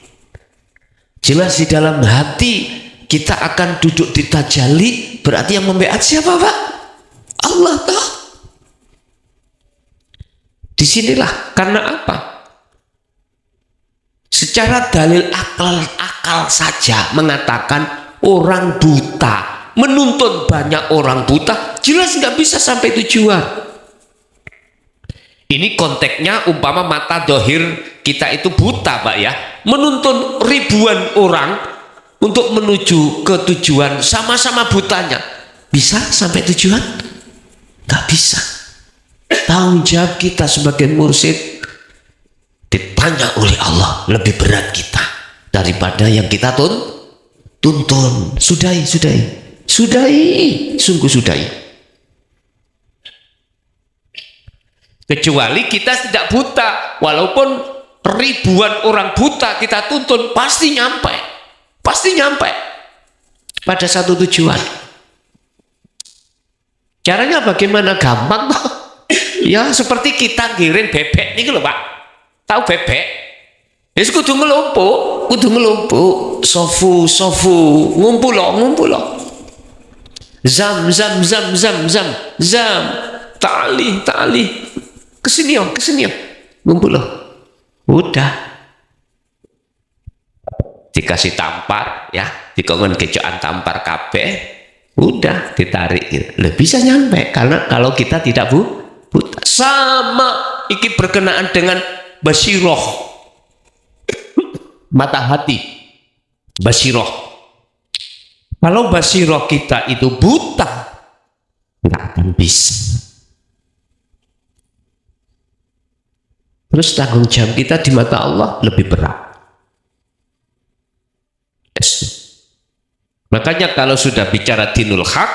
S2: Jelas di dalam hati kita akan duduk di tajalli, berarti yang membaiat siapa Pak? Allah toh. Disinilah karena apa? Secara dalil akal saja mengatakan orang buta menuntun banyak orang buta, jelas nggak bisa sampai tujuan. Ini konteksnya umpama mata dohir kita itu buta Pak ya, menuntun ribuan orang untuk menuju ke tujuan, sama-sama butanya, bisa sampai tujuan? Nggak bisa. Tanggung jawab kita sebagai mursyid ditanya oleh Allah lebih berat kita daripada yang kita tuntun. Sudahi, sungguh sudahi. Kecuali kita tidak buta, walaupun ribuan orang buta kita tuntun, pasti nyampe pada satu tujuan. Caranya bagaimana? Gampang toh. Ya seperti kita ngirim bebek nih loh Pak, tahu bebek? Ya kudu ngelumpuk, sofu, ngumpul loh. Zam, tali. Kesini yo, ngumpul loh. Udah. Dikasih tampar ya, dikongkon kecoan tampar kabeh, udah ditarik gitu. Bisa nyampe karena kalau kita tidak buta. Sama iki berkenaan dengan basiroh, mata hati, basiroh. Kalau basiroh kita itu buta, nggak akan bisa. Terus tanggung jawab kita di mata Allah lebih berat. Yes. Makanya kalau sudah bicara dinul haq,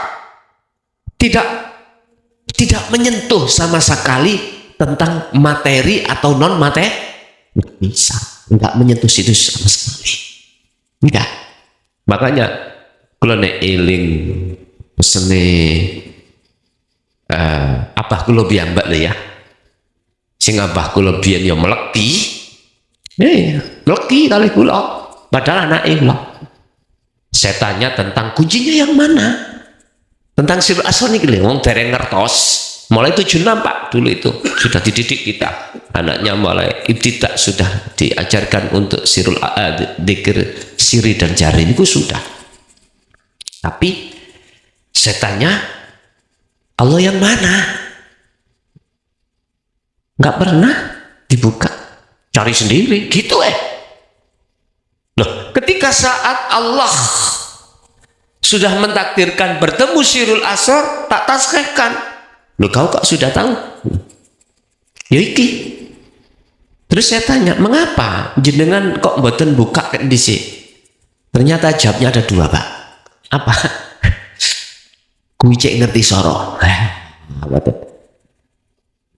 S2: tidak menyentuh sama sekali tentang materi atau non materi, nggak bisa, nggak menyentuh situ sama sekali, enggak. Makanya kalau nek eling pesene abah kula piyambak lho ya, sing abah kula biyen ya meleki, meleki kali kula, padahal anake kula. Saya tanya tentang kuncinya yang mana, tentang sirul asrar ini, wong dereng ngertos. Mulai 76 Pak, dulu itu sudah dididik kita, anaknya mulai ibtidak sudah diajarkan untuk sirul dzikir siri dan jari itu sudah. Tapi saya tanya, Allah yang mana? Nggak pernah dibuka, cari sendiri gitu Loh, ketika saat Allah sudah mentakdirkan bertemu sirul asrar, tak taskhihkan. Loh, kau kok sudah tahu? Ya iki. Terus saya tanya, mengapa jenengan kok mboten buka di sini? Ternyata jawabnya ada dua, Pak. Apa? Kui cek ngerti soro.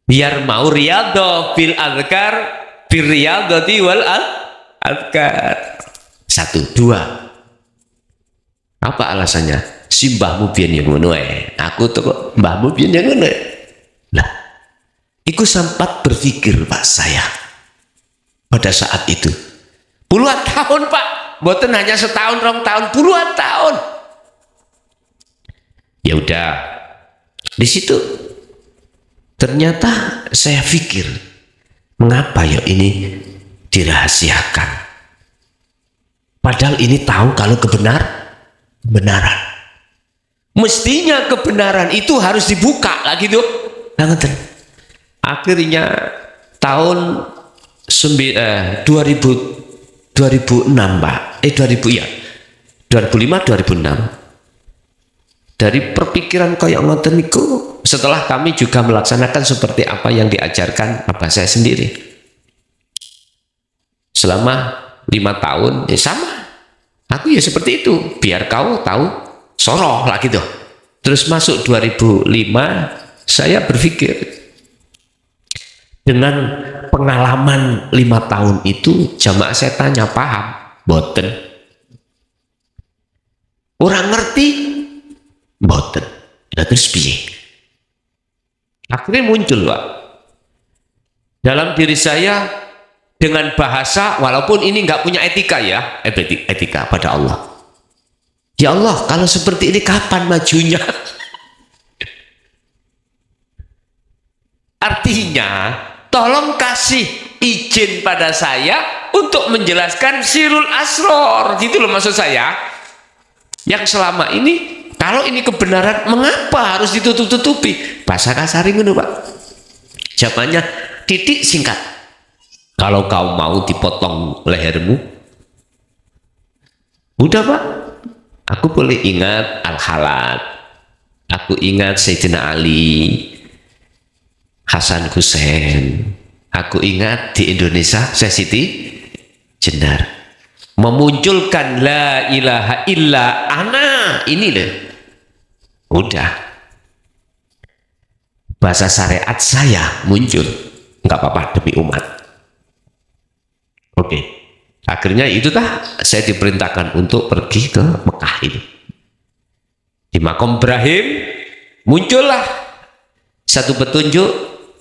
S2: Biar mau riyadhah bil azkar, bir riyadhati wal azkar. 1, 2. Apa alasannya? Si mbahmu biyen yang ngono aku tuh kok mbahmu biyen yang ngono. Lah, iku sempat berpikir Pak saya pada saat itu. Puluhan tahun Pak, mboten hanya setahun, 2 tahun, puluhan tahun. Ya udah, di situ ternyata saya pikir, mengapa ya ini dirahasiakan? Padahal ini tahu kalau kebenaran. Mestinya kebenaran itu harus dibuka lagi tuh. Akhirnya tahun 2006 Pak. 2005 2006. Dari perpikiran kayak ngoten niku, setelah kami juga melaksanakan seperti apa yang diajarkan abah saya sendiri. Selama 5 tahun ya sama, aku ya seperti itu, biar kau tahu soroh lah gitu. Terus masuk 2005 saya berpikir, dengan pengalaman 5 tahun itu jamaah saya tanya, paham? Boten. Orang ngerti? Boten. Ya, terus piye? Akhirnya muncul Pak dalam diri saya dengan bahasa, walaupun ini nggak punya etika ya, etika pada Allah. Ya Allah, kalau seperti ini kapan majunya? Artinya, tolong kasih izin pada saya untuk menjelaskan sirul asrar, gitu loh maksud saya. Yang selama ini, kalau ini kebenaran, mengapa harus ditutup-tutupi? Bahasa kasar ini Pak. Jawabannya titik singkat. Kalau kau mau dipotong lehermu, udah Pak, aku boleh ingat Al-Halad, aku ingat Sayyidina Ali, Hasan Hussein, aku ingat di Indonesia saya Siti Jenar, memunculkan la ilaha illa ana, ini loh, udah, bahasa syariat saya muncul, nggak apa-apa demi umat. Oke, akhirnya itu saya diperintahkan untuk pergi ke Mekah ini. Di Makom Ibrahim muncullah satu petunjuk,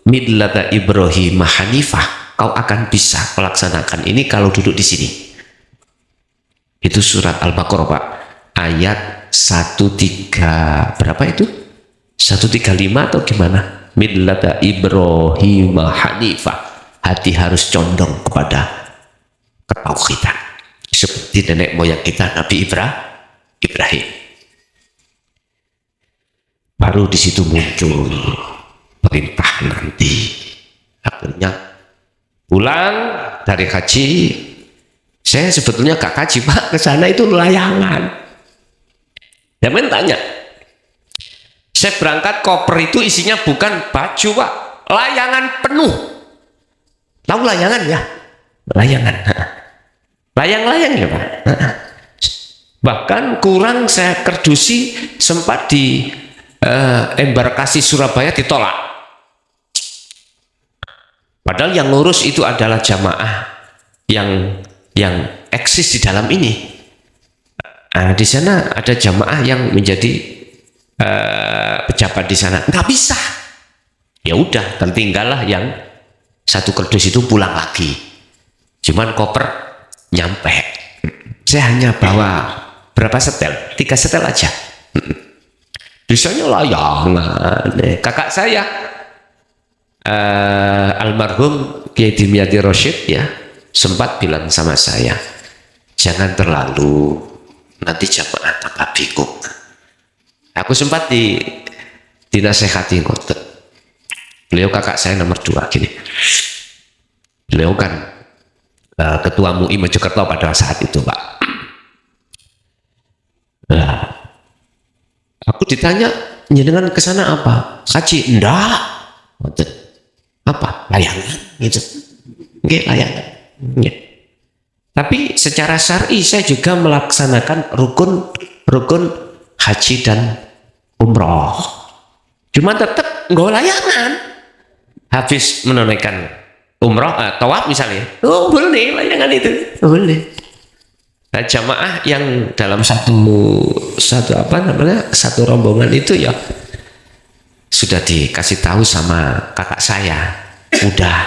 S2: millata Ibrahim Hanifah. Kau akan bisa melaksanakan ini kalau duduk di sini. Itu surat Al-Baqarah Pak, ayat 13 berapa itu? 135 atau gimana? Millata Ibrahim Hanifah. Hati harus condong kepada ketauhidan seperti nenek moyang kita Nabi Ibrahim. Baru di situ muncul perintah nanti. Akhirnya pulang dari haji, saya sebetulnya gak haji Pak, ke sana itu layangan. Jangan tanya, Saya berangkat koper itu isinya bukan baju Pak, layangan penuh. Tahu layangan ya? Layangan. Layang-layang ya Pak. Bahkan kurang saya kerdusi, sempat di embarkasi Surabaya ditolak. Padahal yang ngurus itu adalah jamaah yang eksis di dalam ini. Di sana ada jamaah yang menjadi pejabat di sana, nggak bisa. Ya udah, tertinggallah yang satu kerdus itu pulang lagi. Cuman koper nyampe. Saya hanya bawa berapa setel? 3 setel aja. Bisanya layangan. Kakak saya almarhum Kiai Dimyati Rosyid ya sempat bilang sama saya, jangan terlalu, nanti jamaah tambah bingung. Aku sempat dinasehati ngoten. Beliau kakak saya nomor 2 gini. Beliau kan ketua MUI Mojokerto pada saat itu Pak. Nah, aku ditanya, jenengan ke sana apa? Haji? Enggak. Ngoten. Apa? Layangan gitu. Nggih, layangan. Nggih. Tapi secara syar'i saya juga melaksanakan rukun haji dan umroh. Cuma tetap nggak layangan. Habis menunaikan umroh, tawaf misalnya, oh boleh layangan itu, boleh. Nah, jamaah yang dalam satu rombongan itu ya sudah dikasih tahu sama kakak saya, udah,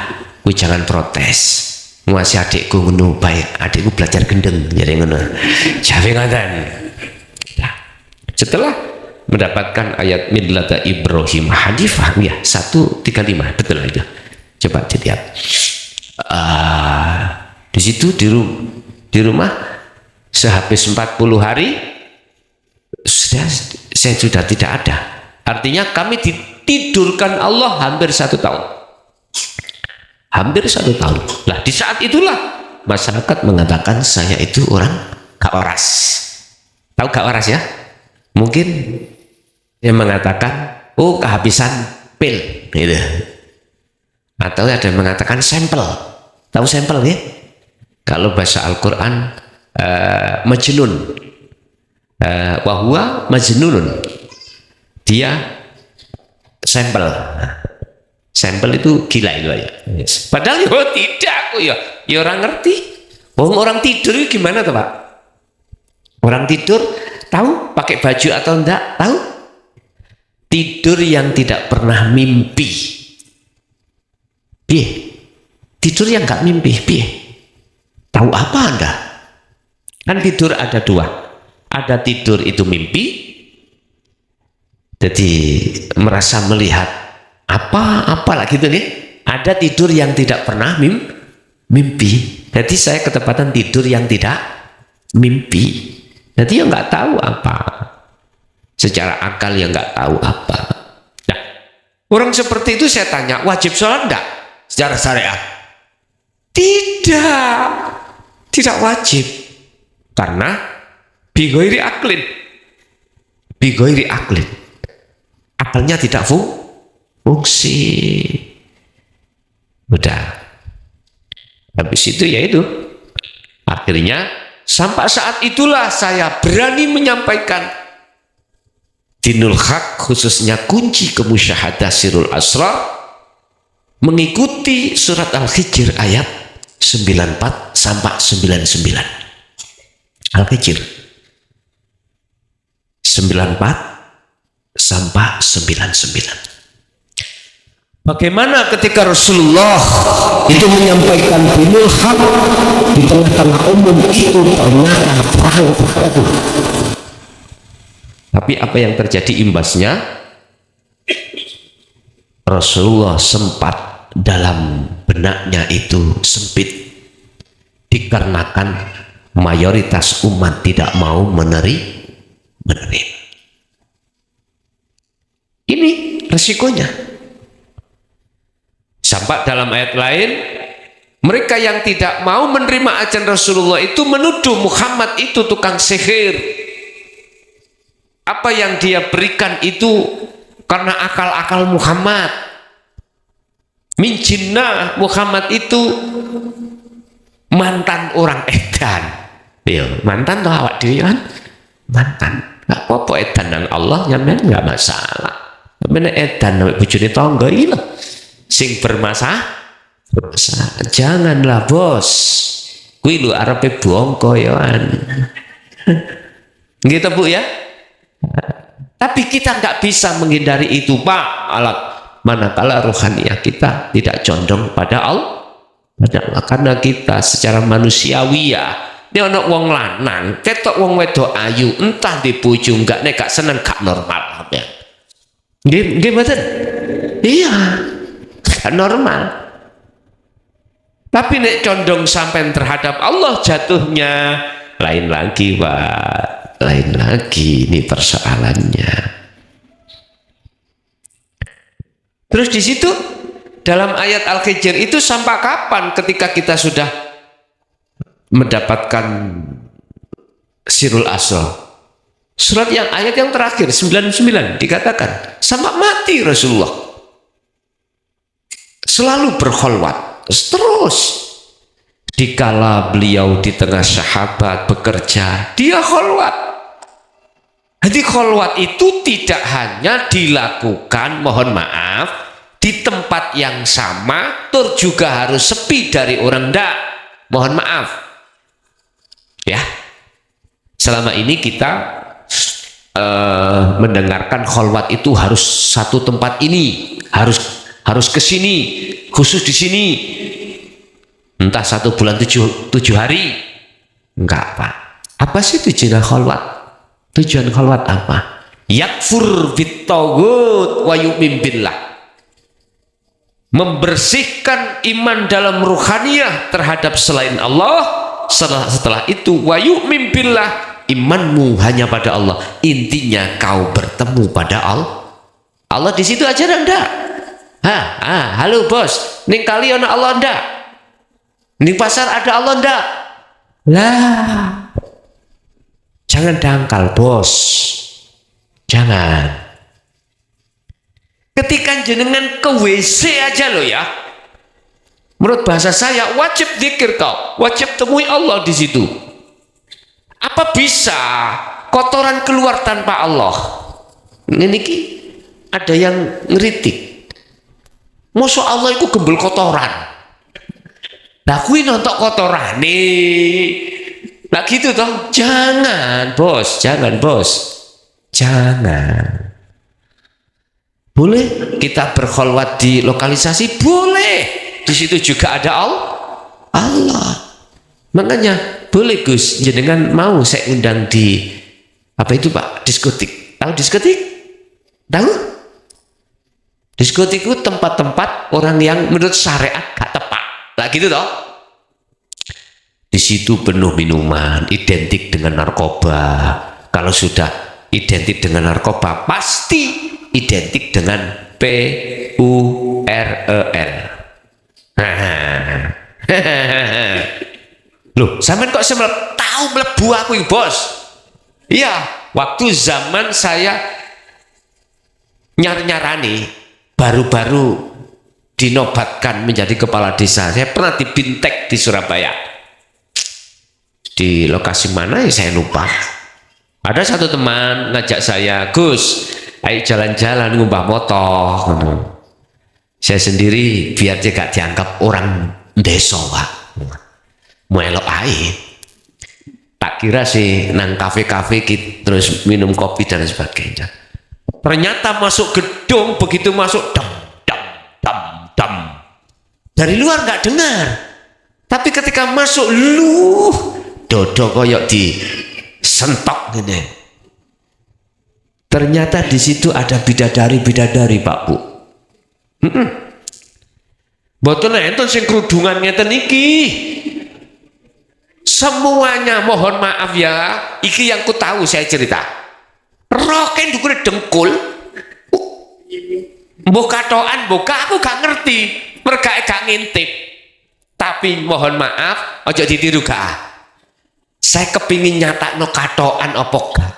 S2: jangan protes. Masih adikku ngono baik, adikku belajar gendeng jadi ngono. Jawe ngoten. Setelah mendapatkan ayat millata Ibrahim hanifah ya 135 betul itu. Coba dilihat. Di situ di rumah sehabis 40 hari saya sudah tidak ada. Artinya kami ditidurkan Allah hampir 1 tahun. Hampir 1 tahun. Lah di saat itulah masyarakat mengatakan saya itu orang gak waras. Tahu gak waras ya? Mungkin yang mengatakan, oh kehabisan pil, gitu. Atau ada yang mengatakan sampel. Tahu sampel ya? Kalau bahasa Al-Quran, majnun, wahwa majnunun. Dia sampel. Sampel itu gila itu ya. Yes. Padahal ya tidak aku ya orang ngerti. Orang tidur itu gimana tuh Pak? Orang tidur tahu pakai baju atau enggak? Tahu? Tidur yang tidak pernah mimpi. Piye? Tidur yang enggak mimpi, piye? Tahu apa Anda? Kan tidur ada 2. Ada tidur itu mimpi. Jadi merasa melihat apa gitu nih. Ada tidur yang tidak pernah mimpi. Jadi saya ketepatan tidur yang tidak mimpi. Jadi ya nggak tahu apa. Secara akal ya nggak tahu apa. Nah, orang seperti itu saya tanya, wajib sholat enggak secara syariat? Tidak wajib. Karena bigoiri aklin. Akalnya tidak fungsi. Udah. Habis itu ya itu. Akhirnya sampai saat itulah saya berani menyampaikan dinul haq, khususnya kunci kemusyahadah sirul asrar, mengikuti surat Al-Hijr ayat 94 sampai 99. Al-Hijr 94 sampai 99. Bagaimana ketika Rasulullah itu menyampaikan dinul haq di tengah-tengah umum itu ternyata perang. Tapi apa yang terjadi imbasnya? Rasulullah sempat dalam benaknya itu sempit dikarenakan mayoritas umat tidak mau menerima. Ini resikonya. Sampai dalam ayat lain, mereka yang tidak mau menerima ajaran Rasulullah itu menuduh Muhammad itu tukang sihir. Apa yang dia berikan itu karena akal-akal Muhammad. Min jinnah, Muhammad itu mantan orang edan. Yo, mantan tuh awak dhewe kan? Mantan. Enggak apa-apa edan nang Allah nyampean enggak masalah. Tapi nek edan nek bojone tangga iki lho sing bermasalah. Janganlah, Bos. Kuwi lho arepe bongko yoan. Gitu Bu ya. Tapi kita nggak bisa menghindari itu Pak. Alat manakala rohaniah kita tidak condong pada Allah. Karena kita secara manusiawi ya, ini ono wong lanang, ketok wong wedok ayu, entah di bojo enggak nek gak seneng gak normal ya. Nggih mboten? Iya. Gak normal. Tapi nek condong sampai terhadap Allah jatuhnya lain lagi, Pak. Lain lagi ini persoalannya. Terus di situ dalam ayat Al-Hijr itu sampai kapan ketika kita sudah mendapatkan Sirul Asra? Surat yang ayat yang terakhir 99 dikatakan sampai mati Rasulullah selalu berkholwat terus. Dikala beliau di tengah sahabat bekerja, dia kholwat. Jadi kholwat itu tidak hanya dilakukan, mohon maaf, di tempat yang sama, tur juga harus sepi dari orang ndak. Mohon maaf. Ya. Selama ini kita mendengarkan kholwat itu harus satu tempat ini, harus ke sini, khusus di sini. Entah 1 bulan 7 hari. Enggak, Pak. Apa sih tujuan kholwat? Tujuan kholwat apa? Yakfur bit-taghut wa yu'min billah. Membersihkan iman dalam ruhaniyah terhadap selain Allah. Setelah itu wa yu'min billah, imanmu hanya pada Allah. Intinya kau bertemu pada Allah. Allah di situ aja enggak? Halo bos, ning kali ana Allah enggak? Di pasar ada Allah enggak? Lah, jangan dangkal bos, jangan. Ketika jenengan ke WC aja lo ya, menurut bahasa saya wajib zikir kau, wajib temui Allah di situ. Apa bisa kotoran keluar tanpa Allah? Ini ada yang ngeritik. Masa Allah itu gembel kotoran? Nah kuwi nonton kotoran nih. Nah gitu toh. Jangan bos, jangan. Boleh kita berkholwat di lokalisasi, boleh. Di situ juga ada Allah. Makanya boleh Gus, jenengan mau saya undang di apa itu Pak? Diskotik. Tahu diskotik? Tahu? Diskotik itu tempat-tempat orang yang menurut syariat gak tepat. Nah gitu toh. Di situ penuh minuman, identik dengan narkoba. Kalau sudah identik dengan narkoba, pasti identik dengan PUREL. Loh, sampean kok tahu mlebu aku iki, Bos? Iya, waktu zaman saya nyarani baru-baru dinobatkan menjadi kepala desa, saya pernah di Bintek di Surabaya. Di lokasi mana ya saya lupa. Ada satu teman ngajak saya, Gus, ayo jalan-jalan ngubah motor. Saya sendiri biar dia gak dianggap orang desa, Pak. Melok air. Tak kira sih nang kafe-kafe terus minum kopi dan sebagainya. Ternyata masuk gedung, begitu masuk dam. Dari luar nggak dengar, tapi ketika masuk dodo koyok di sentok gini. Ternyata di situ ada bidadari Pak Bu. Mboten enten sing kerudungan ngeten iki. Semuanya mohon maaf ya, iki yang ku tahu saya cerita. Roken dukune dengkul. Mbok katokan, mbok aku gak ngerti. Mereka gak ngintip. Tapi mohon maaf, ojo ditiru gak. Saya kepingin nyata no katokan apa gak.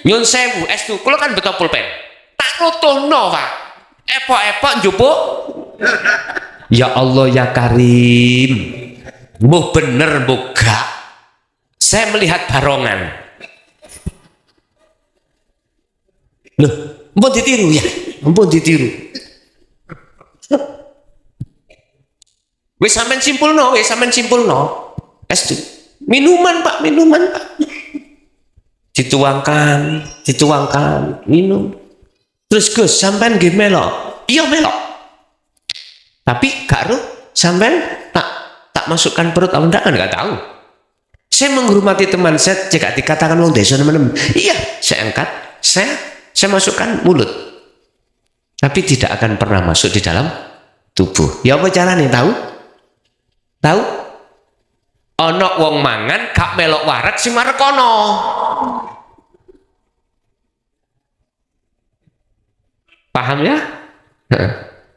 S2: Nyun sewu, estu, kalau kan betul pulpen. Tak tak rotohno Pak. Epok-epok njupuk. Ya Allah ya Karim. Mbuh bener mbuh gak. Saya melihat barongan. Loh, mpun ditiru ya? Mpun ditiru. Wis sampean simpulno, Es minuman Pak, dituangkan, minum. Terus Gus, sampean nggih melok? Iya melok. Tapi gak ro, sampean tak masukkan perut Anda kan gak tahu. Saya menghormati teman saya, jika dikatakan wong desa teman-teman. Iya, saya angkat, saya masukkan mulut. Tapi tidak akan pernah masuk di dalam tubuh. Ya apa caranya tahu? Tahu? Ono wong mangan gak melok warak sing marek kono. Paham ya?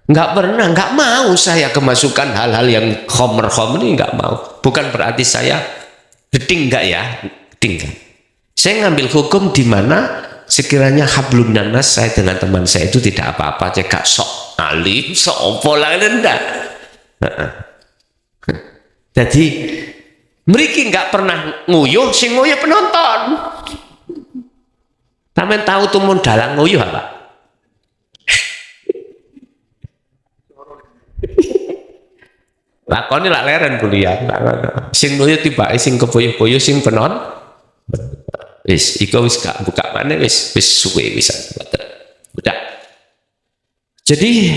S2: Nggak pernah, nggak mau saya kemasukan hal-hal yang khomer ini nggak mau. Bukan berarti saya geding nggak ya, geding nggak. Saya ngambil hukum di mana sekiranya hablum nanas saya dengan teman saya itu tidak apa-apa, cekak sok alim, sok opo lah enggak. Jadi mereka nggak pernah nguyuh, sing nguyuh penonton. Tamen tahu tumun dalang nguyuh apa? Lakoni lak leren kuliah. Sing nguyuh tiba sing keboyo-boyo sing penon. Wis iku wis gak buka mana wis suwe wis udah. Jadi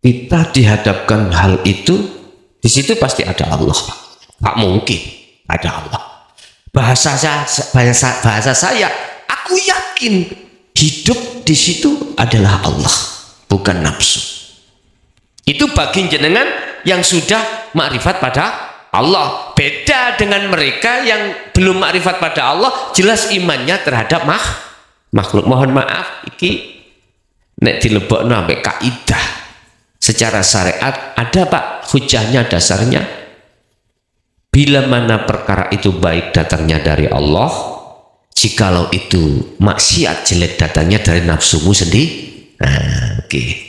S2: kita dihadapkan hal itu, di situ pasti ada Allah. Tak mungkin ada Allah. Bahasa saya, aku yakin hidup di situ adalah Allah, bukan nafsu. Itu bagi jenengan yang sudah makrifat pada Allah. Beda dengan mereka yang belum makrifat pada Allah, jelas imannya terhadap makhluk. Mohon maaf, iki nek dilebokno ambek kaidah secara syariat ada Pak hujahnya, dasarnya. Bila mana perkara itu baik datangnya dari Allah, jikalau itu maksiat jelek datangnya dari nafsumu sendiri. Nah, oke.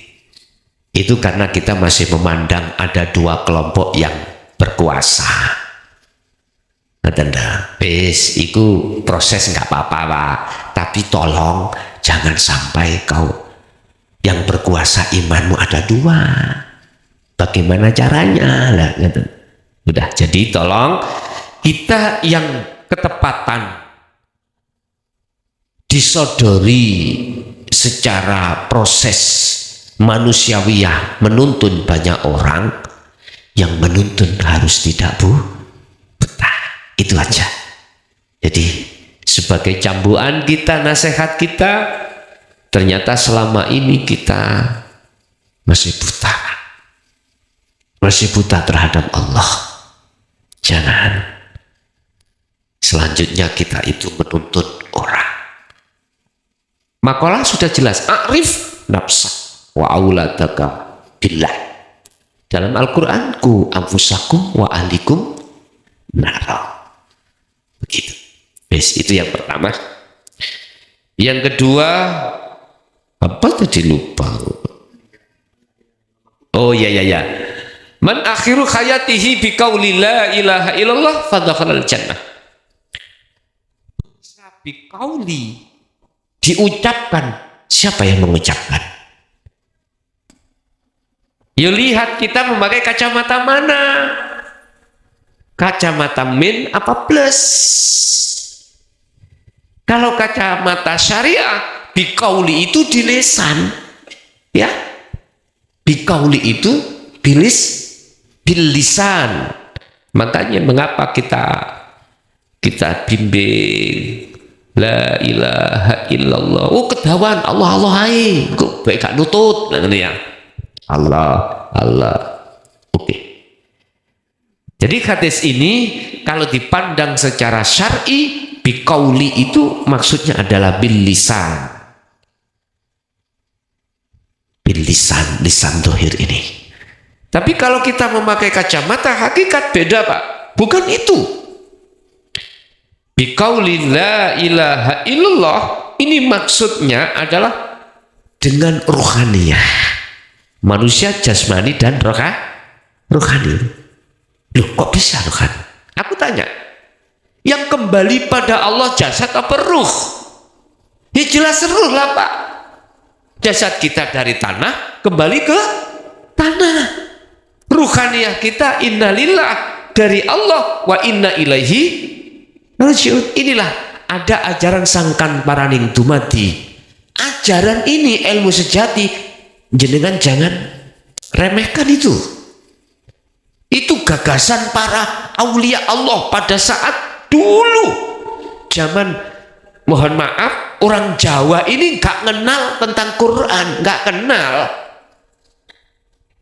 S2: Itu karena kita masih memandang ada dua kelompok yang berkuasa. Nah, bis, itu proses nggak apa-apa Pak. Tapi tolong jangan sampai kau yang berkuasa imanmu ada dua. Bagaimana caranya? Lah, gitu. Udah, jadi tolong kita yang ketepatan disodori secara proses manusiawiyah menuntun banyak orang, yang menuntun harus tidak buta. Itu aja. Jadi sebagai cambuan kita, nasihat kita, ternyata selama ini kita masih buta terhadap Allah. Jangan selanjutnya kita itu menuntut orang. Makalah sudah jelas, arif nafsa wa auladaka billah. Dalam Al-Quran, ku anfusakum wa ahlikum nara. Begitu. Itu yang pertama. Yang kedua, apa tadi lupa? Oh ya. Man akhiru hayatihi biqauli la ilaha illallah fadakhalal jannah. Biqauli diucapkan, siapa yang mengucapkan? Yuk lihat kita memakai kacamata mana? Kacamata min apa plus? Kalau kacamata syariah, biqauli itu di lisan, ya. Biqauli itu bilisan. Makanya mengapa kita bimbing la ilaha illallah. Oh kedawan Allah hai. Kok baik gak nutut ya. Allah. Oke. Jadi hadis ini kalau dipandang secara syar'i, biqauli itu maksudnya adalah bil lisan. Bil lisan, lisan dohir ini. Tapi kalau kita memakai kacamata hakikat beda Pak. Bukan itu. Biqauli la ilaha illallah ini maksudnya adalah dengan rohaniyah. Manusia jasmani dan rohani. Loh, kok bisa rohani? Aku tanya, yang kembali pada Allah jasad apa ruh? Ya jelas ruh lah Pak. Jasad kita dari tanah kembali ke tanah. Ruhaniyah kita innalillah dari Allah wa inna ilaihi rajiun. Inilah ada ajaran sangkan paraning dumadi. Ajaran ini ilmu sejati, jenengan jangan remehkan itu. Itu gagasan para aulia Allah pada saat dulu. Zaman, mohon maaf, orang Jawa ini gak kenal tentang Quran, gak kenal.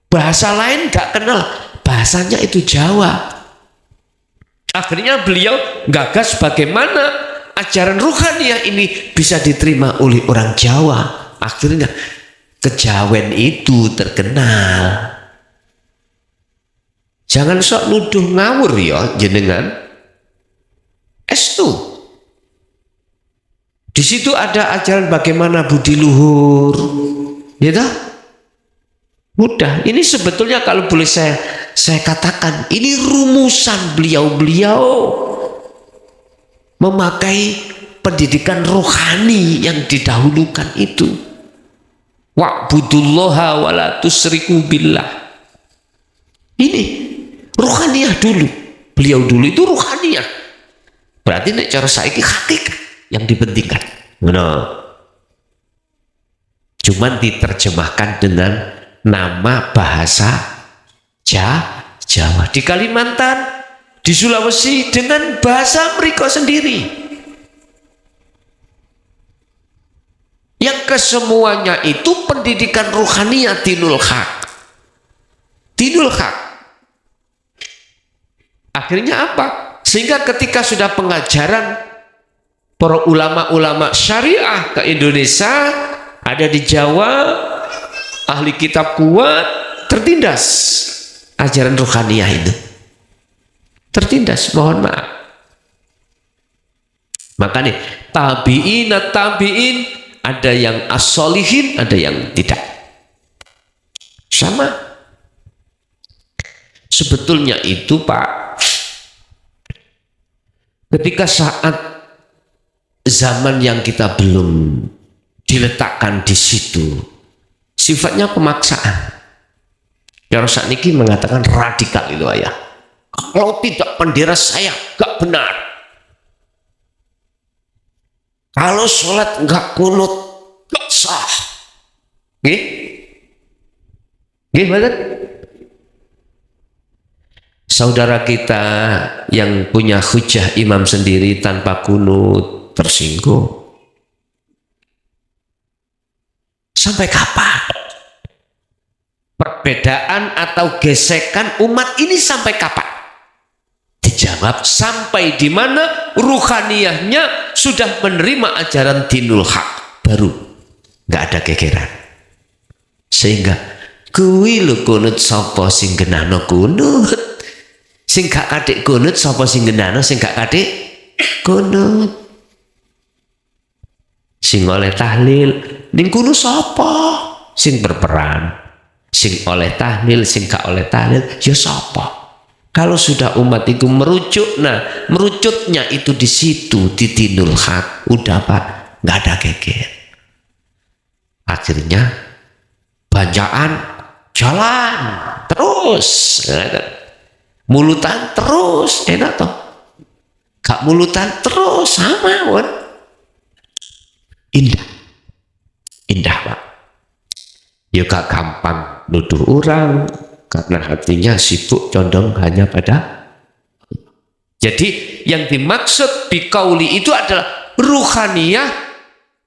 S2: Bahasa lain gak kenal, bahasanya itu Jawa. Akhirnya beliau gagas bagaimana ajaran ruhaniyah ini bisa diterima oleh orang Jawa. Akhirnya kejawen itu terkenal. Jangan sok nuduh ngawur ya jenengan. Estu. Di situ ada ajaran bagaimana budi luhur. Ya toh? Mudah. Ini sebetulnya kalau boleh saya katakan, ini rumusan beliau-beliau memakai pendidikan rohani yang didahulukan itu. Wa'budullaha wa la tusyriku billah. Ini rohaniyah dulu. Beliau dulu itu rohaniyah. Berarti nek cara saiki hakikat yang dipentingkan. Nah. Cuman diterjemahkan dengan nama bahasa Jawa. Di Kalimantan, di Sulawesi dengan bahasa mereka sendiri. Yang kesemuanya itu pendidikan rohaniyah dinul haq. Dinul haq. Akhirnya apa? Sehingga ketika sudah pengajaran para ulama-ulama syariah ke Indonesia, ada di Jawa, ahli kitab kuat, tertindas ajaran rohaniyah itu. Tertindas, mohon maaf. Makanya tabi'in ada yang as-solihin, ada yang tidak. Sama. Sebetulnya itu Pak, ketika saat zaman yang kita belum diletakkan di situ, sifatnya pemaksaan. Ya Rasul niki mengatakan radikal itu ayah. Kalau tidak bendera saya gak benar. Kalau sholat gak kunut gak sah. Gih? Gih betul? Saudara kita yang punya hujah imam sendiri tanpa kunut tersinggung. Sampai kapan? Perbedaan atau gesekan umat ini sampai kapan? Dijawab sampai di mana ruhaniyahnya sudah menerima ajaran dinul haq, baru nggak ada gegeran. Sehingga kuwi lho kunut sapa sing genahno kunut, sing gak kadek kunut sapa sing genahno sing gak kadek kunut, sing oleh tahlil ning kuno sapa sing berperan, sing oleh tahlil sing gak oleh tahlil ya sapa. Kalau sudah umat itu merujuk, nah merucutnya itu di situ di dinul haq, udah Pak, nggak ada geger. Akhirnya bacaan jalan terus, mulutan terus, enak toh? Gak mulutan terus sama, wan. Indah Pak. Ya gak gampang nuduh orang karena hatinya sibuk condong hanya pada. Jadi yang dimaksud biqauli itu adalah ruhaniyah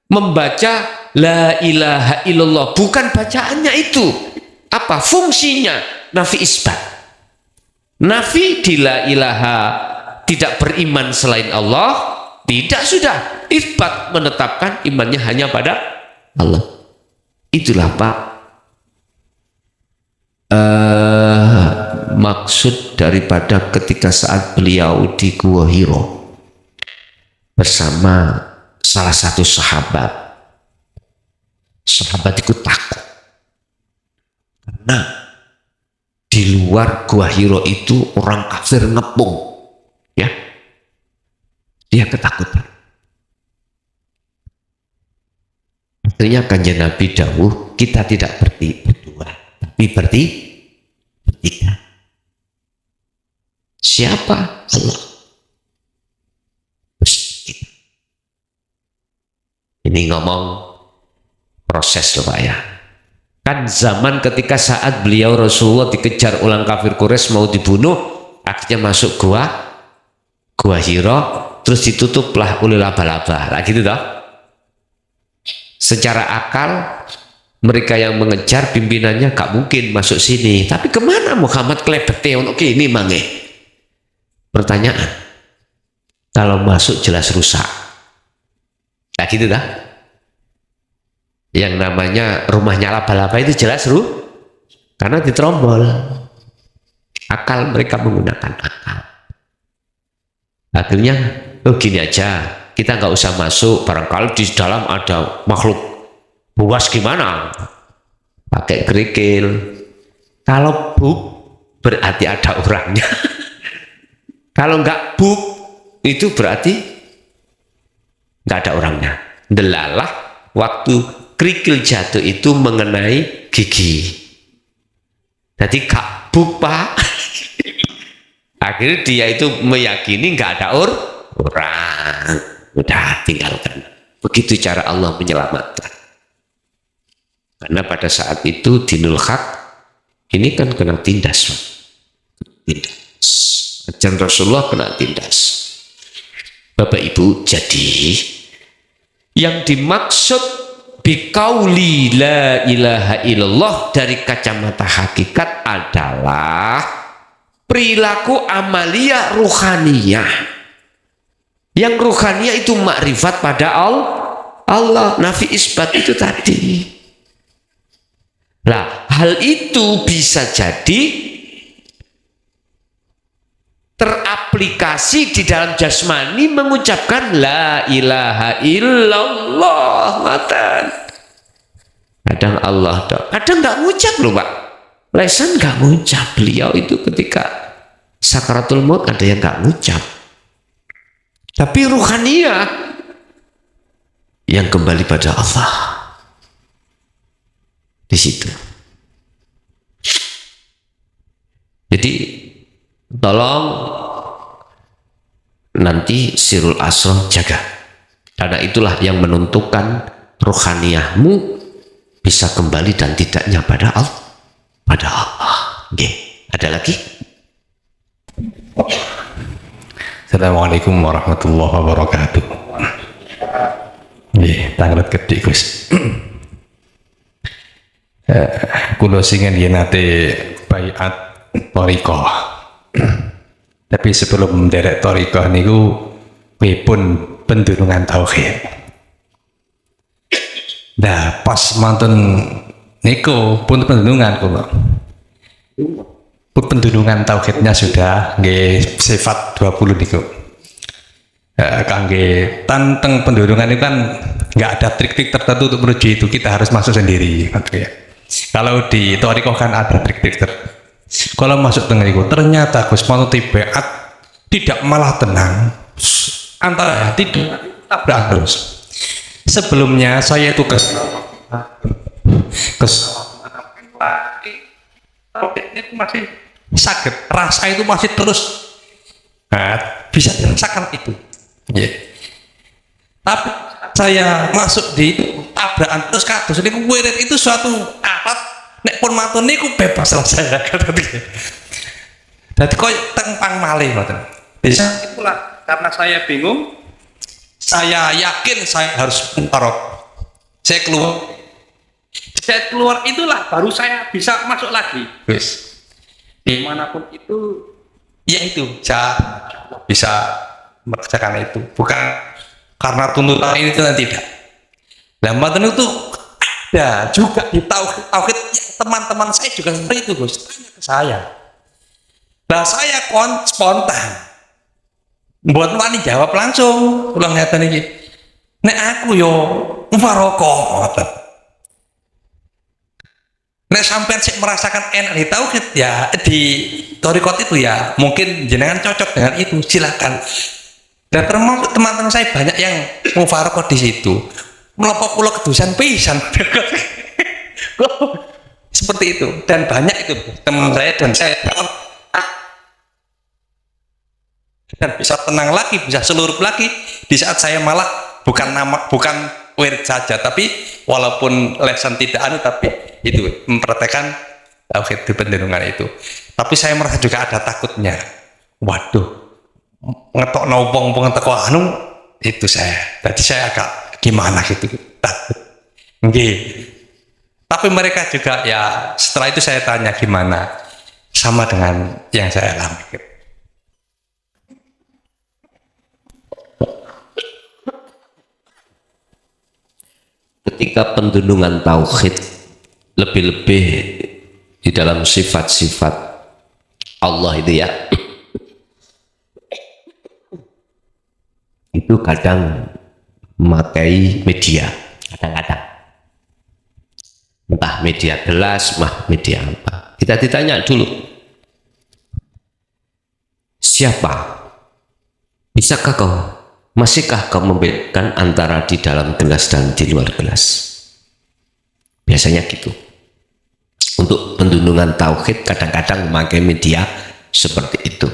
S2: membaca la ilaha illallah, bukan bacaannya itu. Apa fungsinya? Nafi isbat. Nafi di la ilaha, tidak beriman selain Allah, tidak, sudah isbat menetapkan imannya hanya pada Allah. Itulah Pak maksud daripada ketika saat beliau di Gua Hiro bersama salah satu sahabat itu takut karena di luar Gua Hiro itu orang kafir ngepung, ya, dia ketakutan. Akhirnya kanjeng Nabi dawuh, kita tidak berdua tapi bertiga. Siapa? Allah. Kita. Ini ngomong proses loh Pak ya. Kan zaman ketika saat beliau Rasulullah dikejar ulang kafir Quraisy mau dibunuh, akhirnya masuk gua Hiro, terus ditutuplah oleh laba-laba. Nah gitu toh. Secara akal mereka yang mengejar pimpinannya gak mungkin masuk sini. Tapi kemana Muhammad klebete untuk ini mange? Pertanyaan. Kalau masuk jelas rusak. Nah gitu dah. Yang namanya rumahnya laba-laba itu jelas karena diterombol. Akal, mereka menggunakan akal. Akhirnya, gini aja, kita nggak usah masuk, barangkali di dalam ada makhluk buas gimana? Pakai kerikil. Kalau buk, berarti ada orangnya. Kalau nggak buk, itu berarti nggak ada orangnya. Delalah waktu kerikil jatuh itu mengenai gigi. Jadi gak buk Pak. Akhirnya dia itu meyakini nggak ada orang. Udah tinggalkan. Begitu cara Allah menyelamatkan. Karena pada saat itu dinul haq ini kan kena tindas. Tindas. Ajaran Rasulullah kena tindas. Bapak Ibu, jadi yang dimaksud biqauli la ilaha illallah dari kacamata hakikat adalah perilaku amalia ruhaniyah. Yang ruhaniyah itu makrifat pada Allah, nafi isbat itu tadi. Nah, hal itu bisa jadi teraplikasi di dalam jasmani mengucapkan la ilaha illallah. Matan. Kadang Allah kadang nggak ngucap loh Pak. Lesan nggak ngucap. Beliau itu ketika sakaratul maut ada yang nggak ngucap. Tapi ruhaniyah yang kembali pada Allah di situ. Jadi tolong nanti sirul asroh jaga, karena itulah yang menentukan rohaniyahmu bisa kembali dan tidaknya pada Allah. Oke. Ada lagi?
S4: Assalamualaikum warahmatullahi wabarakatuh. Nggih, tanglet gede Gus. Kula singen yen nate baiat thariqah. Tapi sebelum derek thariqah niku pripun pendunungan tauhid. Nah, pas mantun niku pun pendunungan kula. Pendunungan tauhidnya sudah nggih sifat 20 niku. Kangge tanteng pendunungan itu kan nggak ada trik-trik tertentu untuk menuju itu, kita harus masuk sendiri. Ya. Kalau di thariqah kan ada trik-trik tertentu. Kalau masuk tengah itu ternyata Gus mau tibeat tidak malah tenang, antara hati tabrak terus. Sebelumnya saya itu itu masih sakit, rasa itu masih terus bisa dirasakan itu. Yeah. Tapi saya masuk di tabrakan terus kados ini wirid itu suatu alat nek pun matun niku bebas lah saya kata dia. Jadi koyo tengpang malih ngoten. Bisa itulah karena saya bingung, saya yakin saya harus mengkorok. Saya keluar itulah baru saya bisa masuk lagi. Wis. Dimanapun itu ya itu saya bisa mengerjakan itu, bukan karena tuntutan ini tidak. Nah, matun itu ada juga di tauhid teman-teman saya juga seperti itu Gus, tanya ke saya. Nah saya spontan buat wani jawab langsung ulang ngeten iki. nek aku yo mufarokoh ngoten. Nek sampean sih merasakan enak di tauhid ya, di thariqat itu ya mungkin jenengan cocok dengan itu, silakan. Dan termasuk teman-teman saya banyak yang mufarokoh di situ. Melopok kula kedusan pisan. Seperti itu, dan banyak itu teman saya, dan saya dan bisa tenang lagi, bisa seluruh lagi di saat saya malah bukan wirid saja, tapi walaupun lesan tidak tapi itu mempraktekkan tauhid di pendenungan itu. Tapi saya merasa juga ada takutnya, waduh ngetok nobong teko anu itu jadi saya agak gimana gitu, takut. Tapi mereka juga ya setelah itu saya tanya gimana, sama dengan yang saya alami.
S2: Ketika pendunungan tauhid lebih-lebih di dalam sifat-sifat Allah itu ya, itu kadang memakai media, kadang-kadang entah media gelas, media apa. Kita ditanya dulu, siapa? Bisakah kau? Masihkah kau membedakan antara di dalam gelas dan di luar gelas? Biasanya gitu. Untuk pendunungan tauhid kadang-kadang memakai media seperti itu.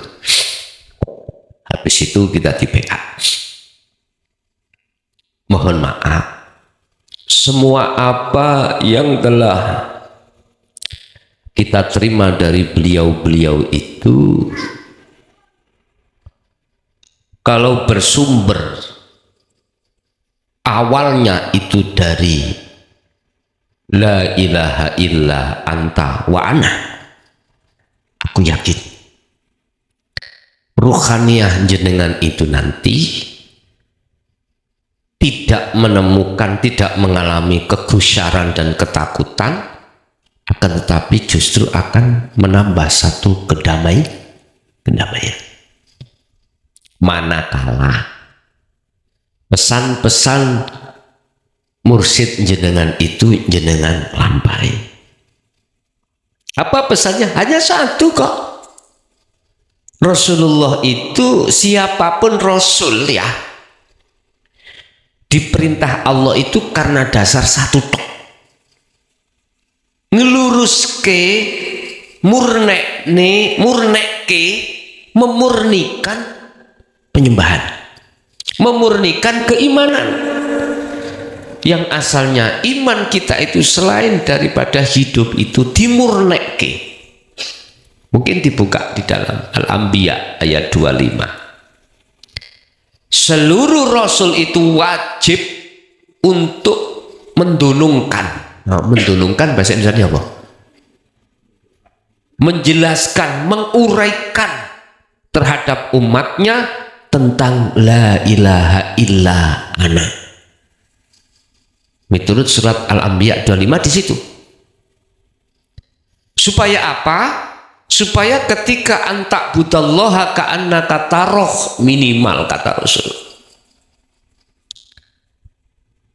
S2: Habis itu kita di backup. Mohon maaf, semua apa yang telah kita terima dari beliau-beliau itu, kalau bersumber awalnya itu dari la ilaha illa anta wa ana, aku yakin ruhaniyah jenengan itu nanti tidak menemukan, tidak mengalami kegusyaran dan ketakutan, akan tetapi justru akan menambah satu kedamaian. Manakala pesan-pesan mursyid jenengan itu jenengan lampai. Apa pesannya? Hanya satu kok. Rasulullah itu siapapun Rasul ya, diperintah Allah itu karena dasar satu tok. Ngeluruske, murnekke, memurnikan penyembahan, memurnikan keimanan yang asalnya iman kita itu selain daripada hidup itu dimurnekke. Mungkin dibuka di dalam Al-Anbiya ayat 25. Seluruh rasul itu wajib untuk mendunungkan. Nah, mendunungkan bahasa Indonesia apa? Menjelaskan, menguraikan terhadap umatnya tentang la ilaha illa ana. Menurut surat Al-Anbiya 25 di situ. Supaya apa? Supaya ketika antak budallaha ka'annaka taroh, minimal kata Rasul,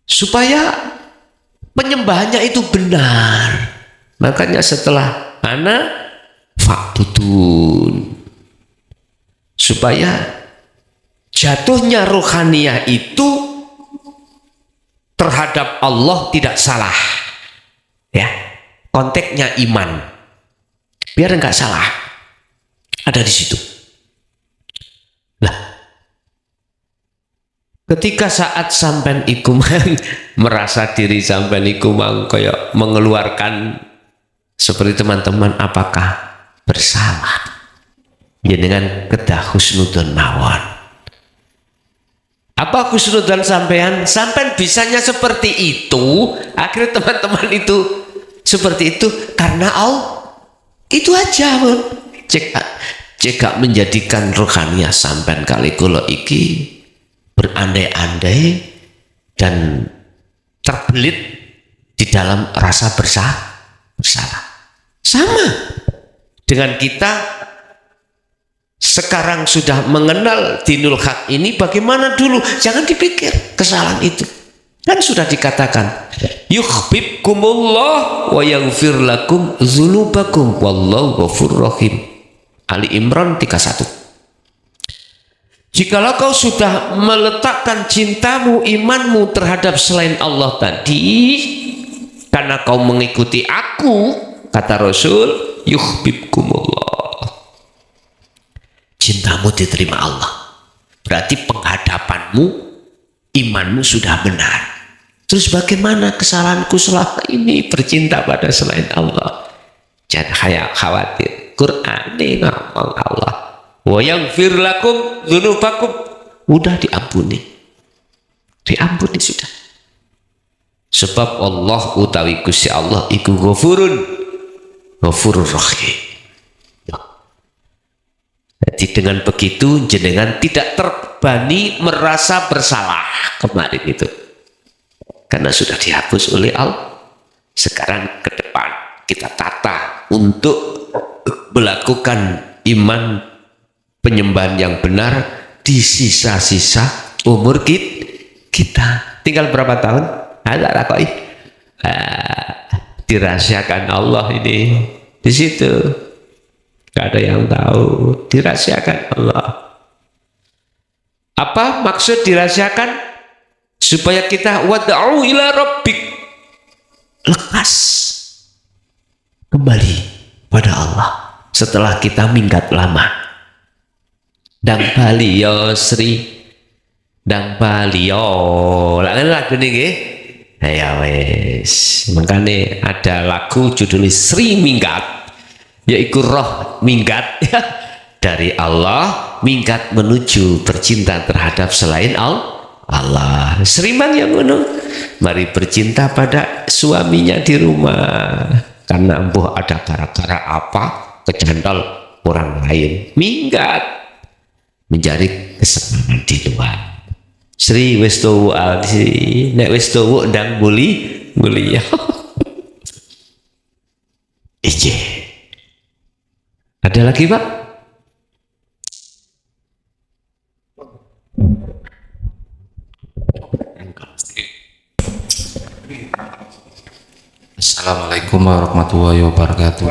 S2: supaya penyembahannya itu benar. Makanya setelah ana fa'budun, supaya jatuhnya ruhaniyah itu terhadap Allah tidak salah ya, konteksnya iman, biar enggak salah, ada di situ. Lah, ketika saat sampean iku merasa diri sampean iku kayak mengeluarkan seperti teman-teman, apakah bersalah? Ya dengan kedah husnudzon mawon. Apa husnudzon sampean bisanya seperti itu, akhirnya teman-teman itu seperti itu karena Allah. Itu aja pun cek menjadikan rohaniyah sampean kali kula iki berandai-andai dan terbelit di dalam rasa bersalah. Sama dengan kita sekarang sudah mengenal dinul haq ini, bagaimana dulu? Jangan dipikir kesalahan itu. Kan sudah dikatakan, yuhibbukumullah wa yaghfir lakum dzunubakum wallahu ghafurur rahim. Ali Imran 31. Jikalau kau sudah meletakkan cintamu, imanmu terhadap selain Allah tadi, karena kau mengikuti aku, kata Rasul, yuhibbukumullah. Cintamu diterima Allah. Berarti penghadapanmu, imanmu sudah benar. Terus bagaimana kesalahanku selama ini bercinta pada selain Allah? Jangan khawatir. Quran ini ngomong Allah. Wa yaghfir lakum dzunubakum. Udah diampuni. Diampuni sudah. Sebab Allah utawi Gusti Allah iku ghafurun rahim. Jadi dengan begitu jenengan tidak terbebani merasa bersalah kemarin itu. Karena sudah dihapus oleh Allah. Sekarang ke depan kita tata untuk melakukan iman penyembahan yang benar di sisa-sisa umur kita. Tinggal berapa tahun? Ada rakoi. Dirahasiakan Allah ini di situ. Gak ada yang tahu. Dirahasiakan Allah. Apa maksud dirahasiakan? Supaya kita wad'u ila rabbik, lekas kembali pada Allah setelah kita minggat lama. Dang bali yo Sri, dang bali yo lagu ini nggih. Ya wes, makanya ada lagu judulnya Sri Minggat, yaitu roh minggat dari Allah, minggat menuju bercinta terhadap selain Allah. Seriman yang ngono, mari bercinta pada suaminya di rumah karena embuh ada gara-gara apa kecandal orang lain, minggat mencari kesenangan di luar. Sri wis tuwu alsi, nek wis tuwu ndang buli ya. Ije. Ada lagi, Pak?
S1: Assalamualaikum warahmatullahi wabarakatuh.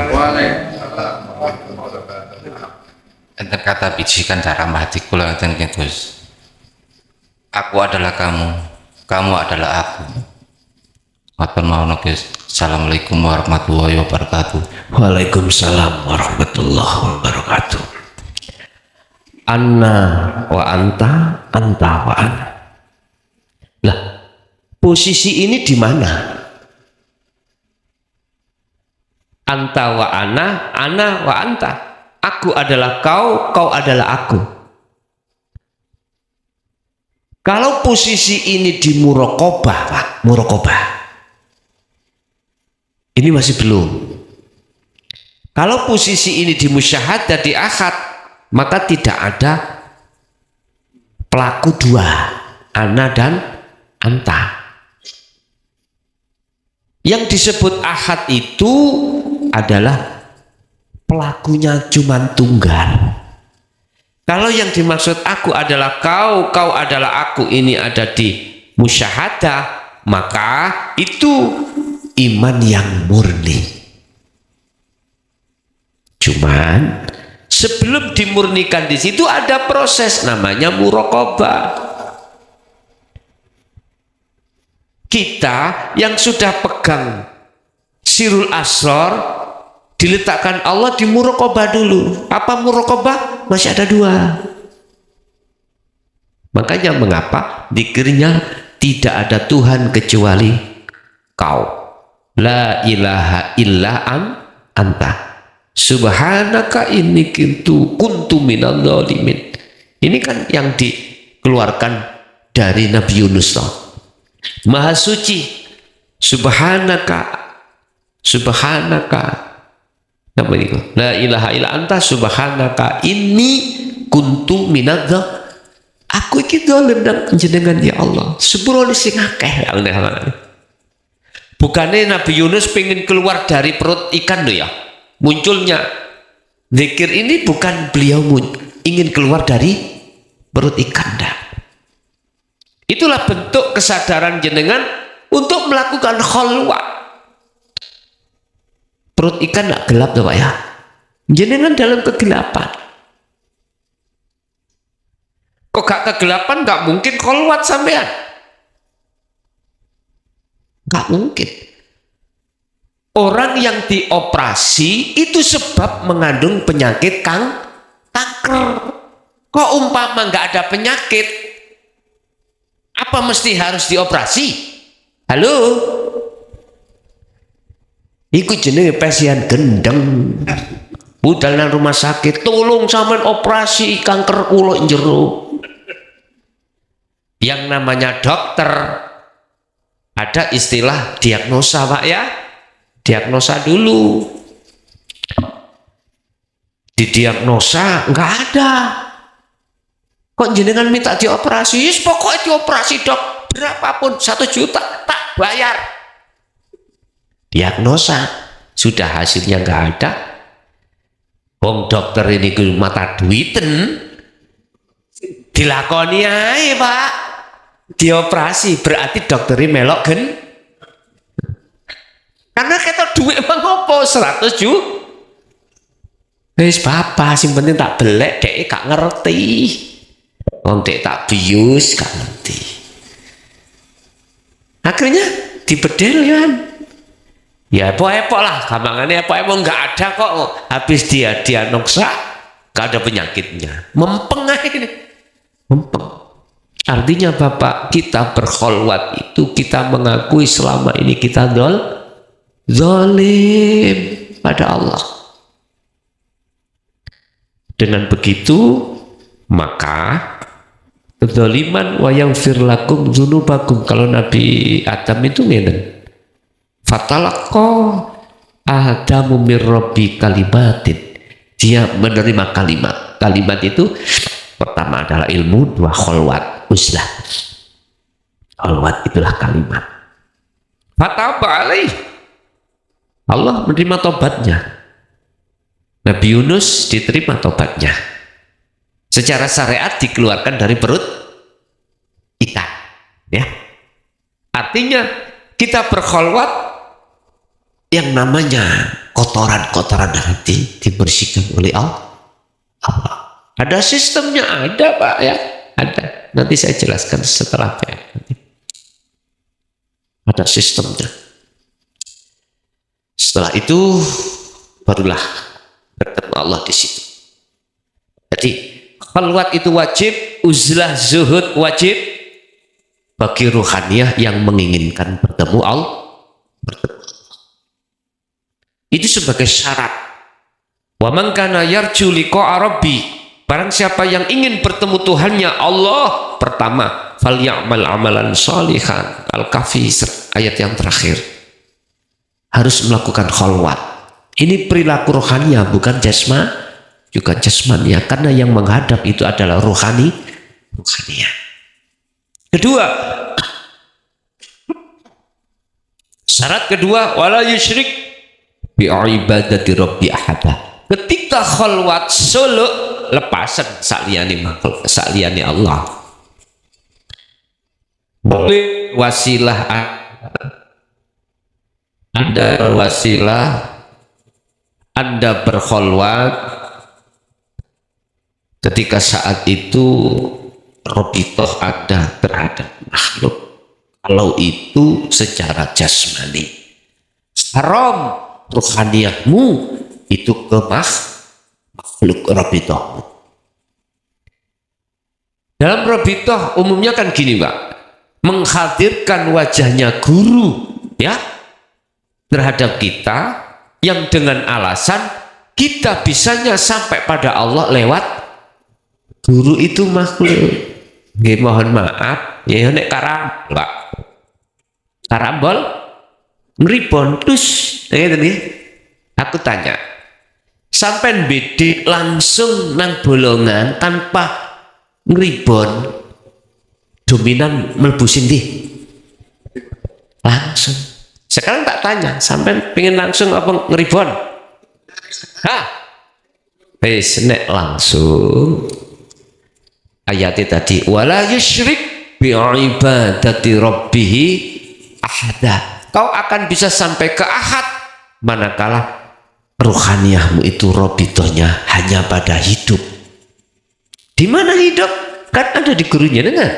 S1: Enten kata bijikan cara hati kula enten Gus. Aku adalah kamu, kamu adalah aku. Ngoten mawon Gus. Assalamualaikum warahmatullahi wabarakatuh.
S2: Waalaikumsalam warahmatullahi wabarakatuh. Anna wa anta, anta wa ana. Lah, posisi ini di mana? Anta wa ana wa anta. Aku adalah kau, kau adalah aku. Kalau posisi ini di muraqabah, Pak, muraqabah. Ini masih belum. Kalau posisi ini di musyahadah, di akad, maka tidak ada pelaku dua, ana dan anta. Yang disebut ahad itu adalah pelakunya cuma tunggal. Kalau yang dimaksud aku adalah kau, kau adalah aku, ini ada di musyahadah, maka itu iman yang murni. Cuman sebelum dimurnikan di situ ada proses namanya muraqabah. Kita yang sudah pegang sirul asrar diletakkan Allah di muraqabah dulu. Apa muraqabah? Masih ada dua. Makanya mengapa zikirnya tidak ada Tuhan kecuali kau. La ilaha illa anta. Subhanaka inni kuntu minadh dhalimin. Ini kan yang dikeluarkan dari Nabi Yunus. Maha suci, subhanaka, apa itu? La ilaha illa anta subhanaka inni kuntu minadz. Aku iki zalim nang jenengan ya Allah. Sepuro sing akeh. Bukannya Nabi Yunus pengen keluar dari perut ikan loh ya. Munculnya zikir ini bukan beliau ingin keluar dari perut ikan. Itulah bentuk kesadaran jenengan untuk melakukan khalwat. Perut ikan tidak gelap tuh Pak ya. Jenengan dalam kegelapan. Kok gak kegelapan gak mungkin khalwat sampean. Gak mungkin. Orang yang dioperasi itu sebab mengandung penyakit kanker. Kok umpama gak ada penyakit, apa mesti harus dioperasi? Halo? Iku jenenge pasien gendeng. Budal nang rumah sakit, tolong sampean operasi kanker kula jero. Yang namanya dokter ada istilah diagnosa Pak ya. Diagnosa dulu. Didiagnosa enggak ada. Kok jenengan minta dioperasi? Yes, pokoknya dioperasi dok. Berapapun 1 juta tak bayar. Diagnosa sudah hasilnya nggak ada. Wong dokter ini ke mata duiten, dilakoni aja Pak. Dioperasi berarti dokter ini melok gen. Karena kita duit bang apa 100 juta. Wis bapak sing penting tak belek dek gak ngerti. Wong dek tak bius gak ngerti. Akhirnya dibedel kan. Ya epok-epok lah, gampangannya epok-epok nggak ada kok. Habis dia diagnosa nggak ada penyakitnya. Mempeng aja ini. Mempeng. Artinya Bapak, kita berkholwat itu kita mengakui selama ini kita zalim pada Allah. Dengan begitu maka kedzaliman wa yaghfir lakum dzunubakum. Kalau Nabi Adam itu ngene. Fatalaqqa Adamu mir rabbi kalimatin. Dia menerima kalimat. Kalimat itu pertama adalah ilmu, dua kholwat, uzlah. Kholwat itulah kalimat. Fataba alaih. Allah menerima tobatnya. Nabi Yunus diterima tobatnya. Secara syariat dikeluarkan dari perut ikan. Ya. Artinya kita berkholwat yang namanya kotoran-kotoran hati dibersihkan oleh Allah. Ada sistemnya, ada Pak ya, ada. Nanti saya jelaskan setelah nanti. Ada sistemnya. Setelah itu barulah bertemu Allah di situ. Jadi khalwat itu wajib, uzlah zuhud wajib bagi ruhaniyah yang menginginkan bertemu Allah. Itu sebagai syarat. Wa man kana yarju liqa'a rabbi, barang siapa yang ingin bertemu Tuhannya Allah, pertama falyamal amalan shalihan. Al-Kahfi ayat yang terakhir. Harus melakukan khalwat. Ini perilaku rohaninya, bukan juga jasmania, karena yang menghadap itu adalah rohaniya. Kedua, syarat kedua, wala yusyrik bi ibadati rabbi ahada. Ketika khalwat solo, lepasan saliyane makhluk, saliyane Allah. Boleh wasilah Anda wasilah Anda berkhalwat ketika saat itu robitoh ada terhadap makhluk. Kalau itu secara jasmani haram, ruhaniyahmu itu ke makhluk robitohmu. Dalam robitoh umumnya kan gini Pak, menghadirkan wajahnya guru ya terhadap kita, yang dengan alasan kita bisanya sampai pada Allah lewat guru itu makhluk. Nggih, mohon maaf ya nek karambol ngribon dus ngene. Aku tanya, sampai bidik langsung nang bolongan tanpa ngribon, dominan mlebu sindi langsung. Sekarang tak tanya, sampai pengen langsung apa ngeribon? Hah? Wis nek langsung ayatnya tadi wala yusyrik bi ibadati rabbih ahada. Kau akan bisa sampai ke ahad manakala ruhaniyahmu itu robitohnya hanya pada hidup. Di mana hidup? Kan ada di guru jenengan,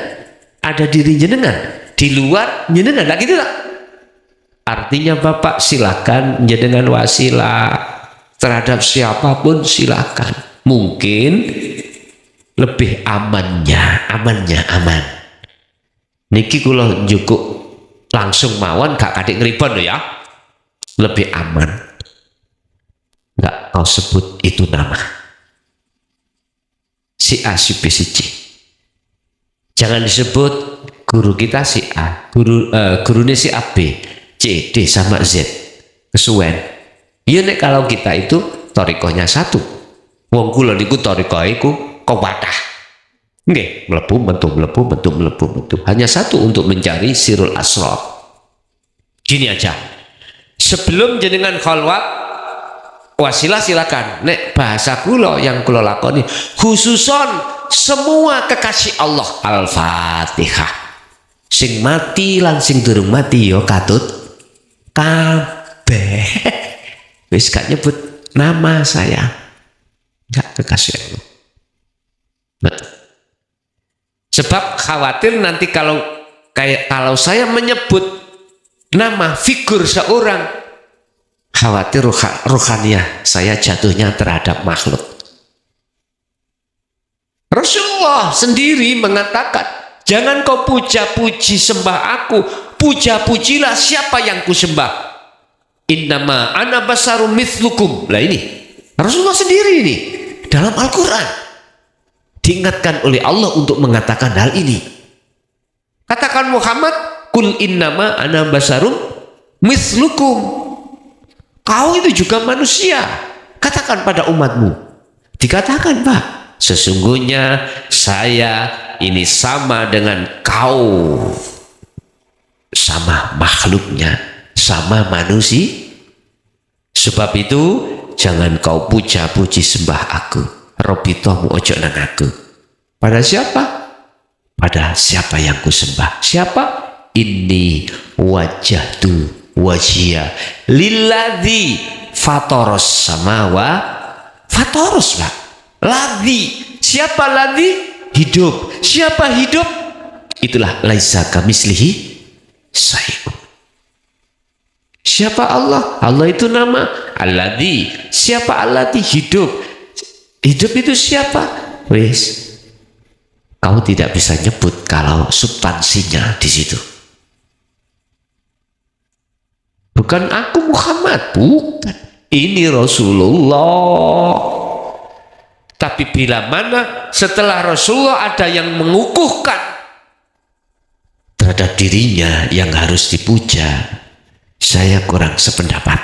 S2: ada diri jenengan, di luar jenengan, lah gitu tak? Artinya Bapak silakan jenengan wasilah terhadap siapapun silakan. Mungkin lebih aman. Niki kula njukuk langsung mawon gak kadek ngribon lho ya. Lebih aman. Enggak kau sebut itu nama. Si A, si B, si C. Jangan disebut guru kita si A, gurunya si A, B, C, D sama Z. Kesuwen. Iya nek kalau kita itu torikohnya satu. Wong kula niku torikoh iku kewatah. Nggih, mlebu metu. Hanya satu untuk mencari sirul asrar. Gini aja. Sebelum jenengan khalwat wasilah silakan. Nek bahasa kula yang kula lakoni khususon semua kekasih Allah Al-Fatihah. Sing mati lan sing durung mati yo katut kabeh. Wis gak nyebut nama saya. Gak kekasih Allah. Betul. Sebab khawatir nanti kalau saya menyebut nama figur seorang, khawatir ruhaniyah saya jatuhnya terhadap makhluk. Rasulullah sendiri mengatakan, jangan kau puja-puji sembah aku, puja-pujilah siapa yang ku sembah. Innama ana basarum mithlukum. Lah ini Rasulullah sendiri ini dalam Al-Quran diingatkan oleh Allah untuk mengatakan hal ini. Katakan Muhammad, kul innama ana basarum mithlukum. Kau itu juga manusia. Katakan pada umatmu. Dikatakan Pak, sesungguhnya saya ini sama dengan kau. Sama makhluknya, sama manusia. Sebab itu jangan kau puja-puji sembah aku. Robitohmu ojo nang aku. Pada siapa? Pada siapa yang ku sembah. Siapa? Inni wajjahtu wajhiya lilladzi fatoros samawa fatoros Pak. Ladzi. Siapa ladzi? Hidup. Siapa hidup? Itulah laisa kamislihi syai'un. Siapa Allah? Allah itu nama Alladzi. Siapa Alladzi? Hidup. Hidup itu siapa? Wis. Kau tidak bisa nyebut kalau substansinya di situ. Bukan aku Muhammad, bukan. Ini Rasulullah. Tapi bila mana setelah Rasulullah ada yang mengukuhkan terhadap dirinya yang harus dipuja, saya kurang sependapat.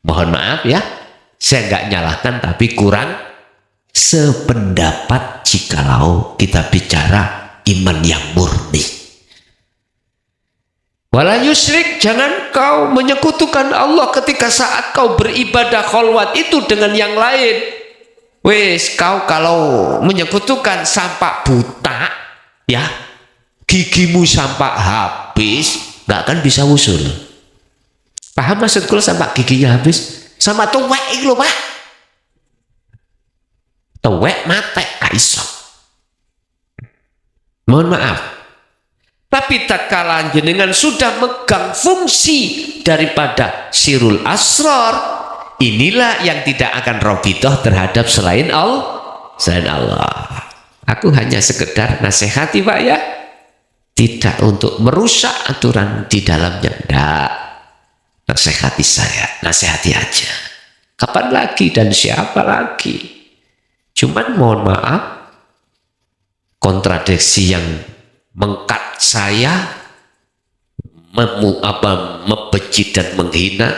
S2: Mohon maaf ya, saya nggak nyalahkan tapi kurang sependapat jikalau kita bicara iman yang murni. Wala yusyrik, jangan kau menyekutukan Allah ketika saat kau beribadah khalwat itu dengan yang lain. Wes, kau kalau menyekutukan sampai buta ya, gigimu sampai habis, nggak akan bisa usul. Paham maksudku sampai giginya habis? Sama tuwek itu Pak. Tuwek mate gak iso. Mohon maaf. Tapi tatkala jenengan sudah megang fungsi daripada sirul asrar, inilah yang tidak akan robitoh terhadap selain Allah. Aku hanya sekedar nasihati Pak ya. Tidak untuk merusak aturan di dalamnya. Enggak. Nasihati saya, nasihati aja. Kapan lagi dan siapa lagi? Cuman mohon maaf, kontradiksi yang mengkat saya, membenci dan menghina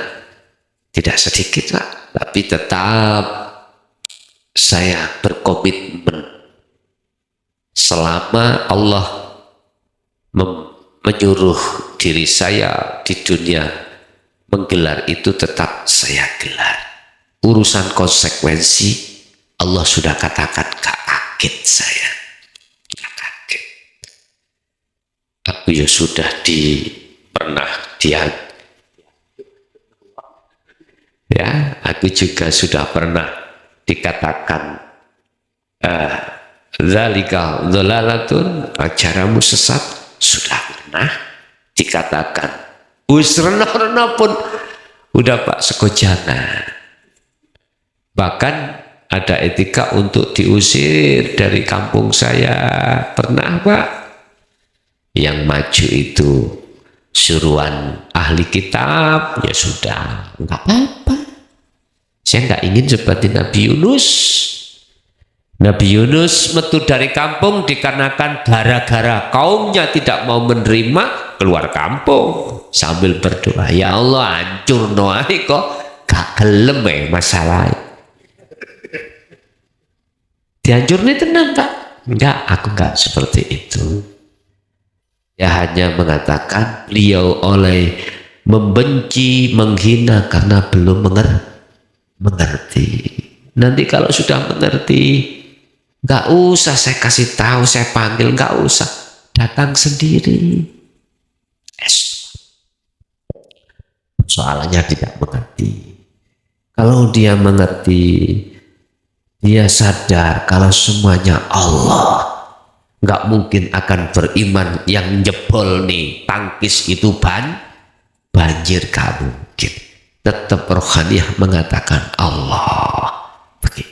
S2: tidak sedikit Pak. Tapi tetap saya berkomitmen selama Allah menyuruh diri saya di dunia menggelar itu tetap saya gelar. Urusan konsekuensi Allah sudah katakan, gak kaget saya, gak kaget. Aku ya sudah pernah ya, aku juga sudah pernah dikatakan zalika dhalalatun, acaramu sesat, sudah pernah dikatakan. Usrena pun udah Pak sekojana. Bahkan ada etika untuk diusir dari kampung saya, pernah Pak. Yang maju itu suruhan ahli kitab, ya sudah, enggak apa-apa. Saya enggak ingin seperti Nabi Yunus. Nabi Yunus metu dari kampung dikarenakan gara-gara kaumnya tidak mau menerima, keluar kampung sambil berdoa, ya Allah hancur noai kok gak gelem masalah. Dihancur nih tenang Pak? Enggak, aku enggak seperti itu. Ya hanya mengatakan beliau oleh membenci, menghina karena belum mengerti. Nanti kalau sudah mengerti, nggak usah saya kasih tahu, saya panggil, nggak usah, datang sendiri. Soalnya tidak mengerti. Kalau dia mengerti, dia sadar kalau semuanya Allah. Nggak mungkin akan beriman yang jebol nih tangkis itu banjir, gak mungkin. Tetap rohaniah mengatakan Allah begitu.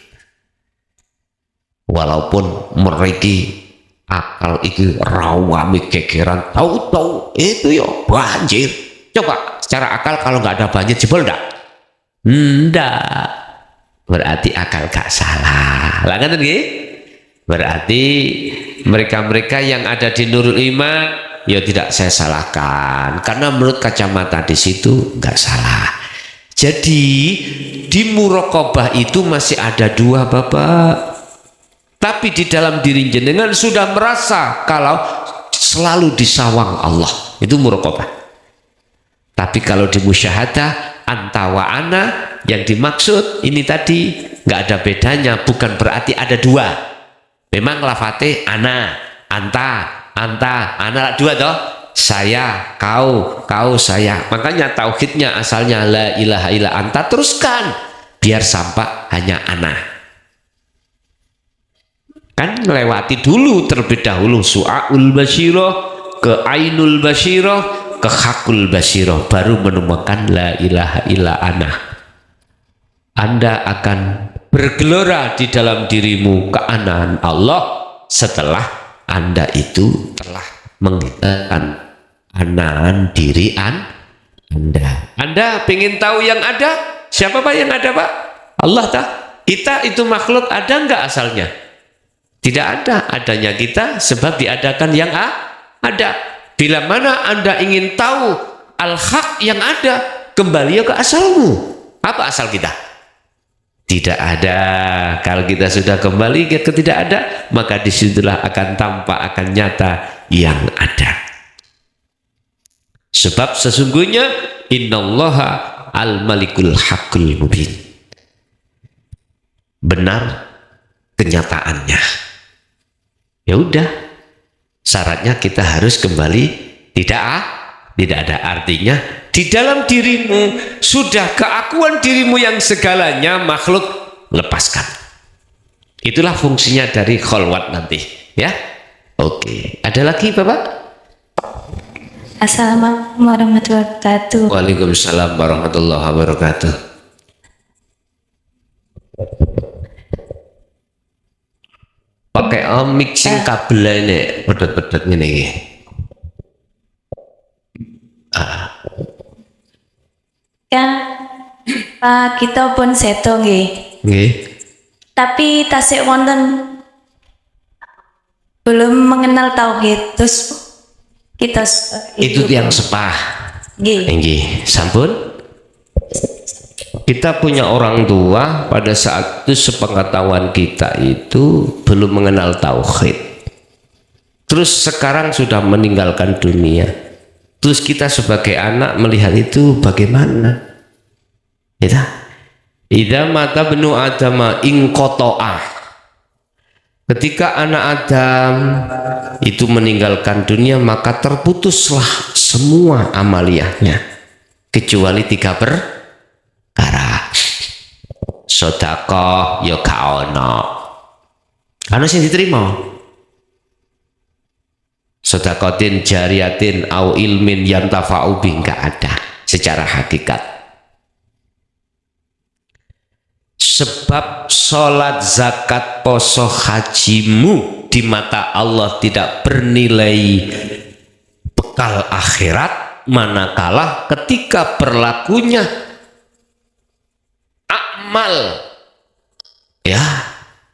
S2: Walaupun mereka akal itu rawami kekeran, tahu-tahu itu ya banjir. Coba secara akal kalau nggak ada banjir jebol enggak, berarti akal gak salah lah kan gitu. Berarti mereka-mereka yang ada di Nurul Iman ya tidak saya salahkan, karena menurut kacamata di situ nggak salah. Jadi di muraqabah itu masih ada dua Bapak. Tapi di dalam diri jenengan sudah merasa kalau selalu disawang Allah, itu muraqabah. Tapi kalau di musyahadah anta wa ana, yang dimaksud ini tadi nggak ada bedanya, bukan berarti ada dua. Memang lafate ana, anta, ana dua toh, saya, kau, saya. Makanya tauhidnya asalnya la ilaha illa anta, teruskan biar sampai hanya ana. Kan melewati dulu terlebih dahulu su'aul basyirah ke ainul basyirah ke hakul basyirah, baru menemukan la ilaha illa ana. Anda akan bergelora di dalam dirimu keanaan Allah setelah Anda itu telah menghilangkan anaan diri Anda. Anda ingin tahu yang ada? Siapa Pak yang ada Pak? Allah tak? Kita itu makhluk ada enggak asalnya? Tidak ada. Adanya kita sebab diadakan yang ada. Bila mana Anda ingin tahu al-haq yang ada, kembali ke asalmu. Apa asal kita? Tidak ada. Kalau kita sudah kembali ke tidak ada, maka disitulah akan tampak, akan nyata yang ada. Sebab sesungguhnya innallaha al-malikul haqqul mubin. Benar kenyataannya. Ya udah, syaratnya kita harus kembali tidak ada. Artinya di dalam dirimu sudah keakuan dirimu yang segalanya, makhluk lepaskan. Itulah fungsinya dari kholwat nanti ya. Oke, ada lagi Bapak?
S5: Assalamualaikum warahmatullahi wabarakatuh.
S2: Waalaikumsalam warahmatullahi wabarakatuh. Pakai mixing kabel ini pedot-pedot ini.
S5: Kan Pak kita pun seto nggih.
S2: Nggih.
S5: Tapi tasik wonten belum mengenal tauhid, terus kita
S2: Itu yang sepah.
S5: nggih.
S2: Nggih, sampun. Kita punya orang tua pada saat itu sepengetahuan kita itu belum mengenal tauhid. Terus sekarang sudah meninggalkan dunia. Terus kita sebagai anak melihat itu bagaimana? Ya, Idza mata benu adama ing qata'a. Ketika anak Adam itu meninggalkan dunia, maka terputuslah semua amaliyahnya kecuali 3 perkara. Sedekah ya gak ono. Ana sing diterima. Sedekatin jariyatin au ilmin yantafa'u bi gak ada secara hakikat. Sebab sholat, zakat, poso, hajimu di mata Allah tidak bernilai bekal akhirat, manakala ketika berlakunya amal ya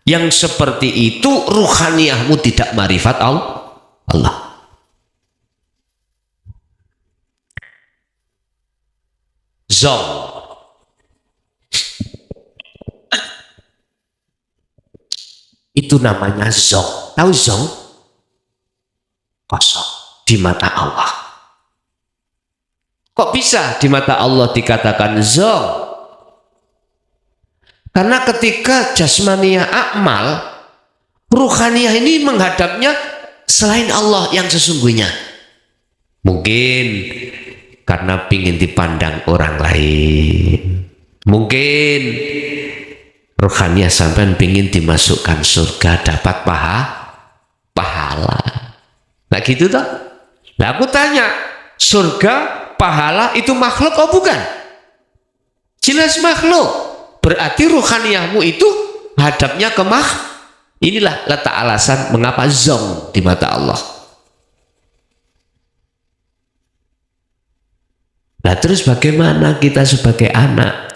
S2: yang seperti itu ruhaniyahmu tidak marifat Allah. Zong. Itu namanya zong. Tahu zong? Kosong di mata Allah. Kok bisa di mata Allah dikatakan zong? Karena ketika jasmania akmal, ruhaniyah ini menghadapnya selain Allah yang sesungguhnya. Mungkin karena ingin dipandang orang lain. Mungkin ruhaniyah sampean pingin dimasukkan surga, dapat pahala. Nah gitu toh. Nah aku tanya, surga, pahala itu makhluk atau bukan? Jelas makhluk. Berarti ruhaniyahmu itu hadapnya ke inilah letak alasan mengapa zong di mata Allah. Nah terus bagaimana kita sebagai anak?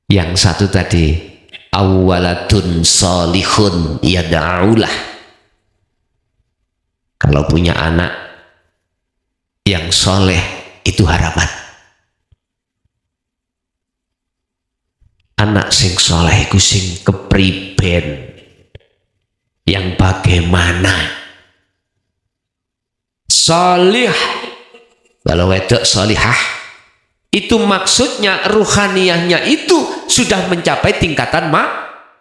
S2: Yang satu tadi, awalatun salihun yada'ulah. Kalau punya anak yang soleh itu harapan. Anak sing soleh iku sing kepriben, yang bagaimana solih. Kalau wedok solihah itu maksudnya ruhaniyahnya itu sudah mencapai tingkatan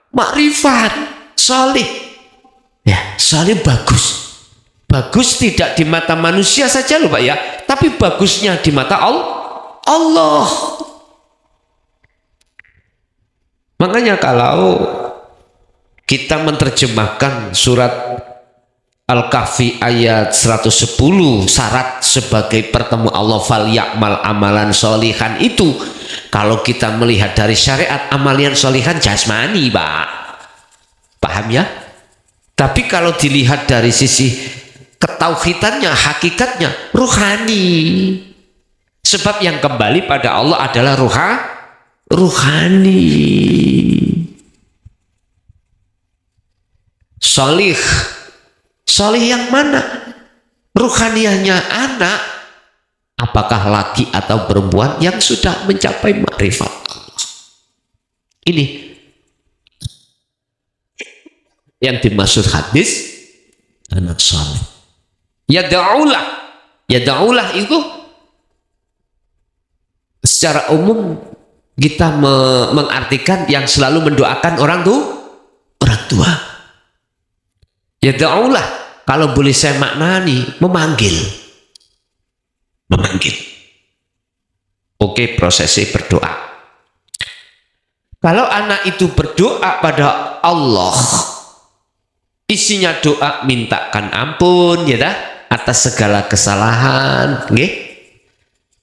S2: makrifat. Solih ya, solih bagus tidak di mata manusia saja loh Pak ya, tapi bagusnya di mata Allah. Makanya kalau kita menerjemahkan surat Al-Kahfi ayat 110, syarat sebagai pertemu Allah fal ya'mal amalan solihan itu, kalau kita melihat dari syariat, amalian solihan jasmani Pak, paham ya? Tapi kalau dilihat dari sisi ketauhidannya, hakikatnya ruhani. Sebab yang kembali pada Allah adalah ruhani. Solih yang mana? Ruhaniyahnya anak, apakah laki atau perempuan yang sudah mencapai makrifat Allah. Ini yang dimaksud hadis anak soleh. Yada'ulah itu secara umum kita mengartikan yang selalu mendoakan orang tua. Yada'ulah, kalau boleh saya maknani, memanggil. Oke, prosesnya berdoa. Kalau anak itu berdoa pada Allah, isinya doa mintakan ampun ya dah atas segala kesalahan, nggih.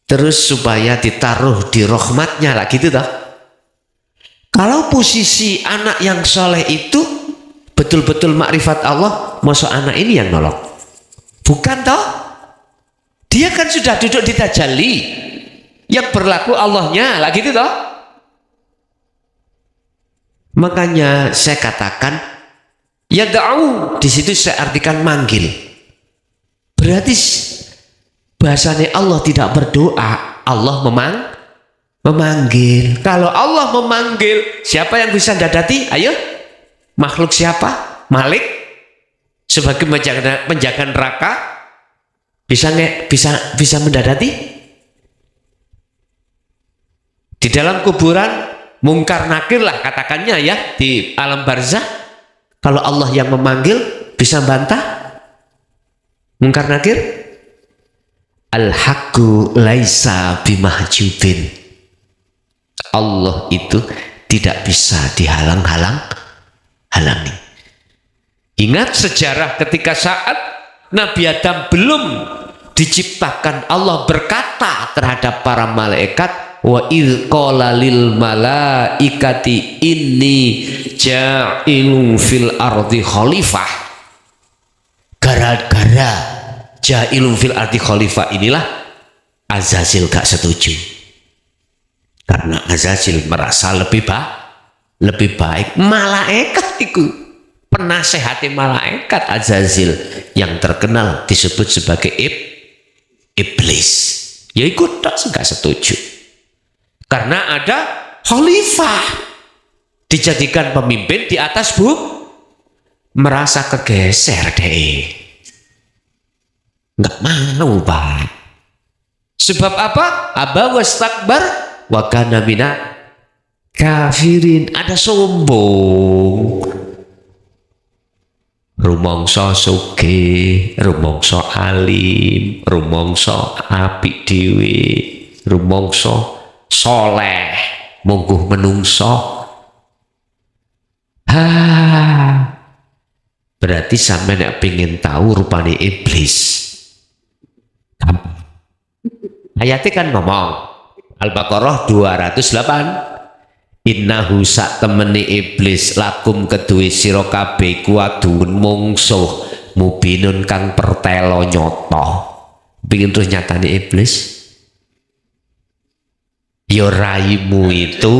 S2: Terus supaya ditaruh di rahmatnya lah gitu toh. Kalau posisi anak yang soleh itu betul-betul makrifat Allah, masa anak ini yang nolong? Bukan toh? Dia kan sudah duduk di tajalli yang berlaku Allahnya lah gitu toh. Makanya saya katakan yada'u, di situ saya artikan manggil. Berarti bahasanya Allah tidak berdoa, Allah memanggil. Kalau Allah memanggil, siapa yang bisa dadati? Ayo, makhluk siapa? Malik sebagai penjaga neraka bisa mendadati. Di dalam kuburan mungkar nakir lah katakannya ya di alam barzah. Kalau Allah yang memanggil bisa bantah mungkar nakir? Al-haqqu laisa bimahjubin. Allah itu tidak bisa dihalangi. Ingat sejarah ketika saat Nabi Adam belum diciptakan, Allah berkata terhadap para malaikat, wa idh qala lil malaikati inni ja'ilun fil ardi khalifah. Gara-gara ja'ilun fil ardi khalifah inilah Azazil gak setuju, karena Azazil merasa lebih baik. Malaikat itu penasehati malaikat Azazil yang terkenal disebut sebagai iblis, ya ikut gak setuju karena ada khalifah dijadikan pemimpin di atas merasa kegeser deh, nggak mau Pak. Sebab apa? Aba wastakbar wa kana mina kafirin. Ada sombong, rumangsa sugih, rumangsa alim, rumangsa apik dhewe, rumangsa soleh, mungguh menungso. Berarti sampe nek pengen tahu rupane iblis. Ayatnya kan ngomong Al-Baqarah 208, innahu sak temeni iblis lakum kedue sira kabeh kuwadun mungsuh mubinun kang pertelo nyoto. Pengin terus nyatani iblis? Yo raimu itu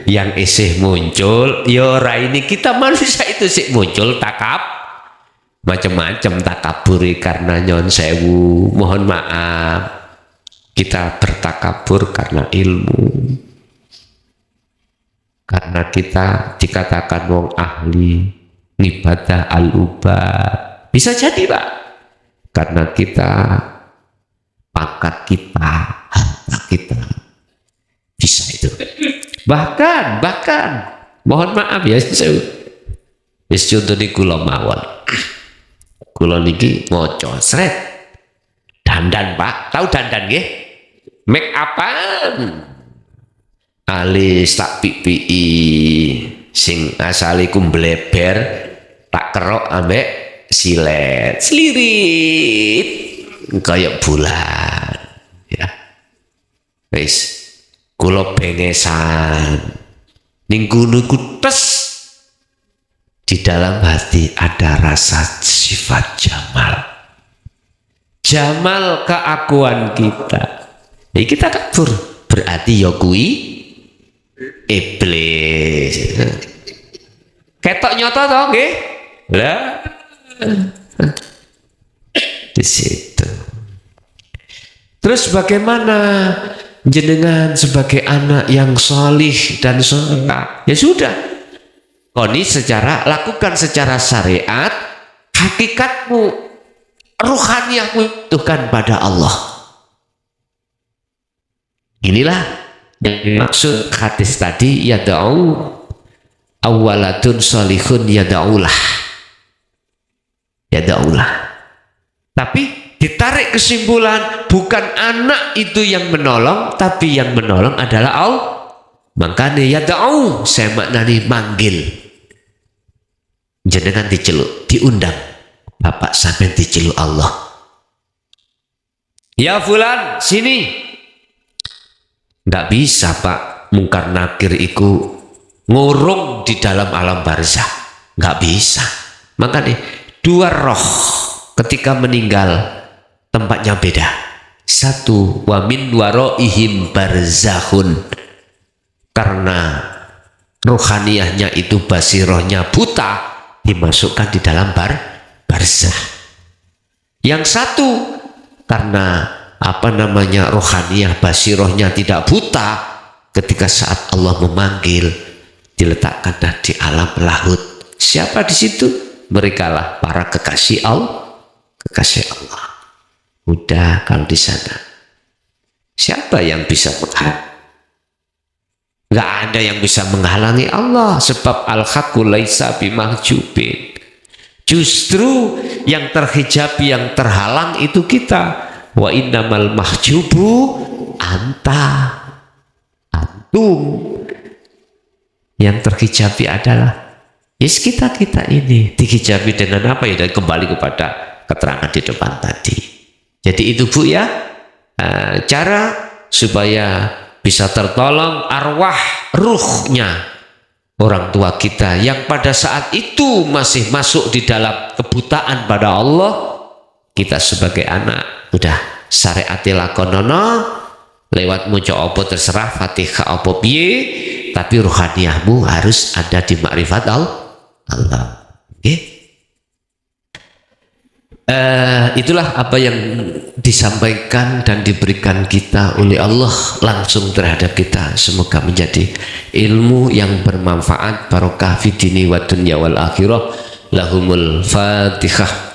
S2: yang isih muncul, yo rai ini kita manusia itu sih muncul macam-macam takaburi karena nyon sewu, mohon maaf. Kita bertakabur karena ilmu, karena kita dikatakan wong ahli ibadah al-ubad, bisa jadi Pak, karena kita pangkat kita, harta kita, bisa itu. Bahkan mohon maaf ya, wis contone kula mawon, kula niki ngoco sret dandan Pak, tahu dandan nggih? Make upan alis tak pipi sing asale ku mbleber tak kerok ambek silet selirit kayak bulan ya. Wis kula bengesan ning kono ku tes, di dalam hati ada rasa sifat jamal keakuan kita. Jadi kita kabur, berarti ya kuwi iblis. Ketok nyoto toh nggih? Lah di situ. Terus bagaimana jenengan sebagai anak yang salih dan saleh? Ya sudah. Koni lakukan secara syariat, hakikatmu, ruhaniyahmu itu kan pada Allah. Inilah yang dimaksud hadis tadi, yada'u awalatun salihun yada'ulah. Tapi ditarik kesimpulan, bukan anak itu yang menolong, tapi yang menolong adalah Allah. Makanya yada'u saya maknani manggil. Jenengan diceluk, diundang, bapak sampai diceluk Allah, ya fulan sini. Nggak bisa Pak, mungkar nakir iku ngurung di dalam alam barzah, nggak bisa. Makanya dua roh ketika meninggal tempatnya beda. Satu, wa min waroihim barzahun, karena ruhaniyahnya itu basirohnya buta, dimasukkan di dalam barzah. Yang satu karena rohaniyah basirohnya tidak buta, ketika saat Allah memanggil diletakkan di alam lahut. Siapa di situ? Merekalah para kekasih Allah. Udah kalau di sana siapa yang bisa menghadap? Nggak ada yang bisa menghalangi Allah, sebab al-haqqu laisa bimahjubin. Justru yang terhijabi, yang terhalang itu kita. Wa innamal mahjubu anta, antum. Yang terhijabi adalah yes, kita ini. Dihijabi dengan apa ya? Dan kembali kepada keterangan di depan tadi. Jadi itu Bu ya, cara supaya bisa tertolong arwah ruhnya orang tua kita yang pada saat itu masih masuk di dalam kebutaan pada Allah. Kita sebagai anak udah syariati lakonono lewat muncul opo terserah Fatihah opo piye, tapi ruhaniyahmu harus ada di makrifat Allah. Okay? Itulah apa yang disampaikan dan diberikan kita oleh Allah langsung terhadap kita. Semoga menjadi ilmu yang bermanfaat, barokah fi dini wa dunya wal akhirah. Lahumul Fatihah.